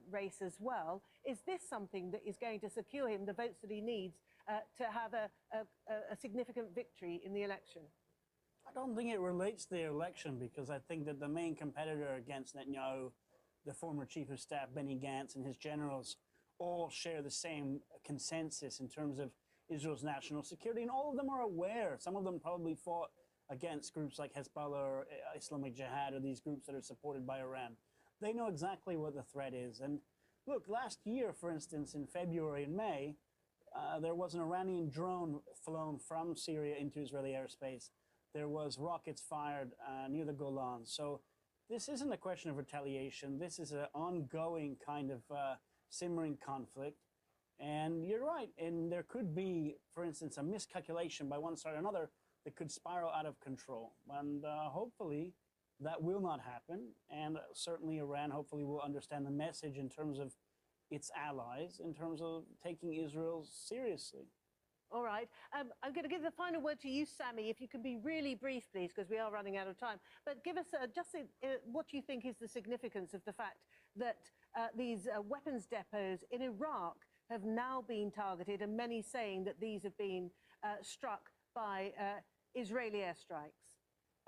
race as well, is this something that is going to secure him the votes that he needs to have a significant victory in the election? I don't think it relates to the election, because I think that the main competitor against Netanyahu, the former chief of staff Benny Gantz and his generals, all share the same consensus in terms of Israel's national security, and all of them are aware. Some of them probably fought against groups like Hezbollah or Islamic Jihad or these groups that are supported by Iran. They know exactly what the threat is. And look, last year, for instance, in February and May, there was an Iranian drone flown from Syria into Israeli airspace. There was rockets fired near the Golan. So this isn't a question of retaliation. This is an ongoing kind of simmering conflict. And you're right, and there could be, for instance, a miscalculation by one side or another that could spiral out of control. And hopefully that will not happen. And certainly Iran hopefully will understand the message in terms of its allies, in terms of taking Israel seriously. All right. I'm going to give the final word to you, Sammy, if you can be really brief, please, because we are running out of time. But give us what you think is the significance of the fact that these weapons depots in Iraq have now been targeted, and many saying that these have been struck by Israeli airstrikes.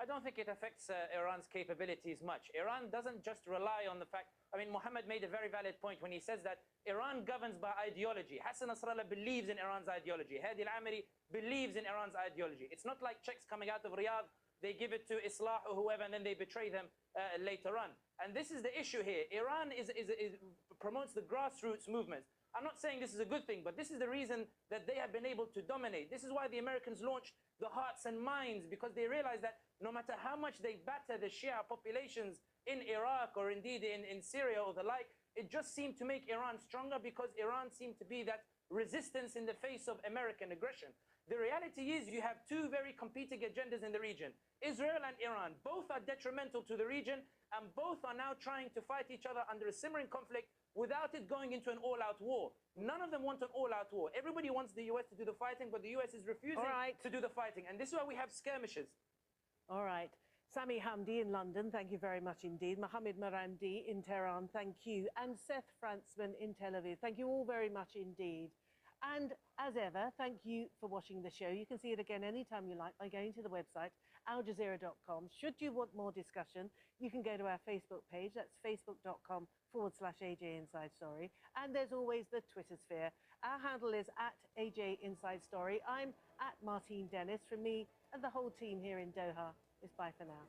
I don't think it affects Iran's capabilities much. Iran doesn't just rely on the fact, I mean, Mohammed made a very valid point when he says that Iran governs by ideology. Hassan Nasrallah believes in Iran's ideology. Hadi al-Amiri believes in Iran's ideology. It's not like checks coming out of Riyadh, they give it to Islah or whoever, and then they betray them later on. And this is the issue here. Iran promotes the grassroots movements. I'm not saying this is a good thing, but this is the reason that they have been able to dominate. This is why the Americans launched the Hearts and Minds, because they realized that no matter how much they batter the Shia populations in Iraq or indeed in Syria or the like, it just seemed to make Iran stronger, because Iran seemed to be that resistance in the face of American aggression. The reality is you have two very competing agendas in the region. Israel and Iran, both are detrimental to the region, and both are now trying to fight each other under a simmering conflict without it going into an all-out war. None of them want an all-out war. Everybody wants the US to do the fighting, but the US is refusing to do the fighting. And this is why we have skirmishes. All right. Sami Hamdi in London, thank you very much indeed. Mohammed Marandi in Tehran, thank you. And Seth Frantzman in Tel Aviv, thank you all very much indeed. And as ever, thank you for watching the show. You can see it again anytime you like by going to the website, aljazeera.com. Should you want more discussion, you can go to our Facebook page. That's facebook.com/AJ Inside Story. And there's always the Twitter sphere. Our handle is @AJ Inside Story. I'm @Martine Dennis. From me and the whole team here in Doha, it's bye for now.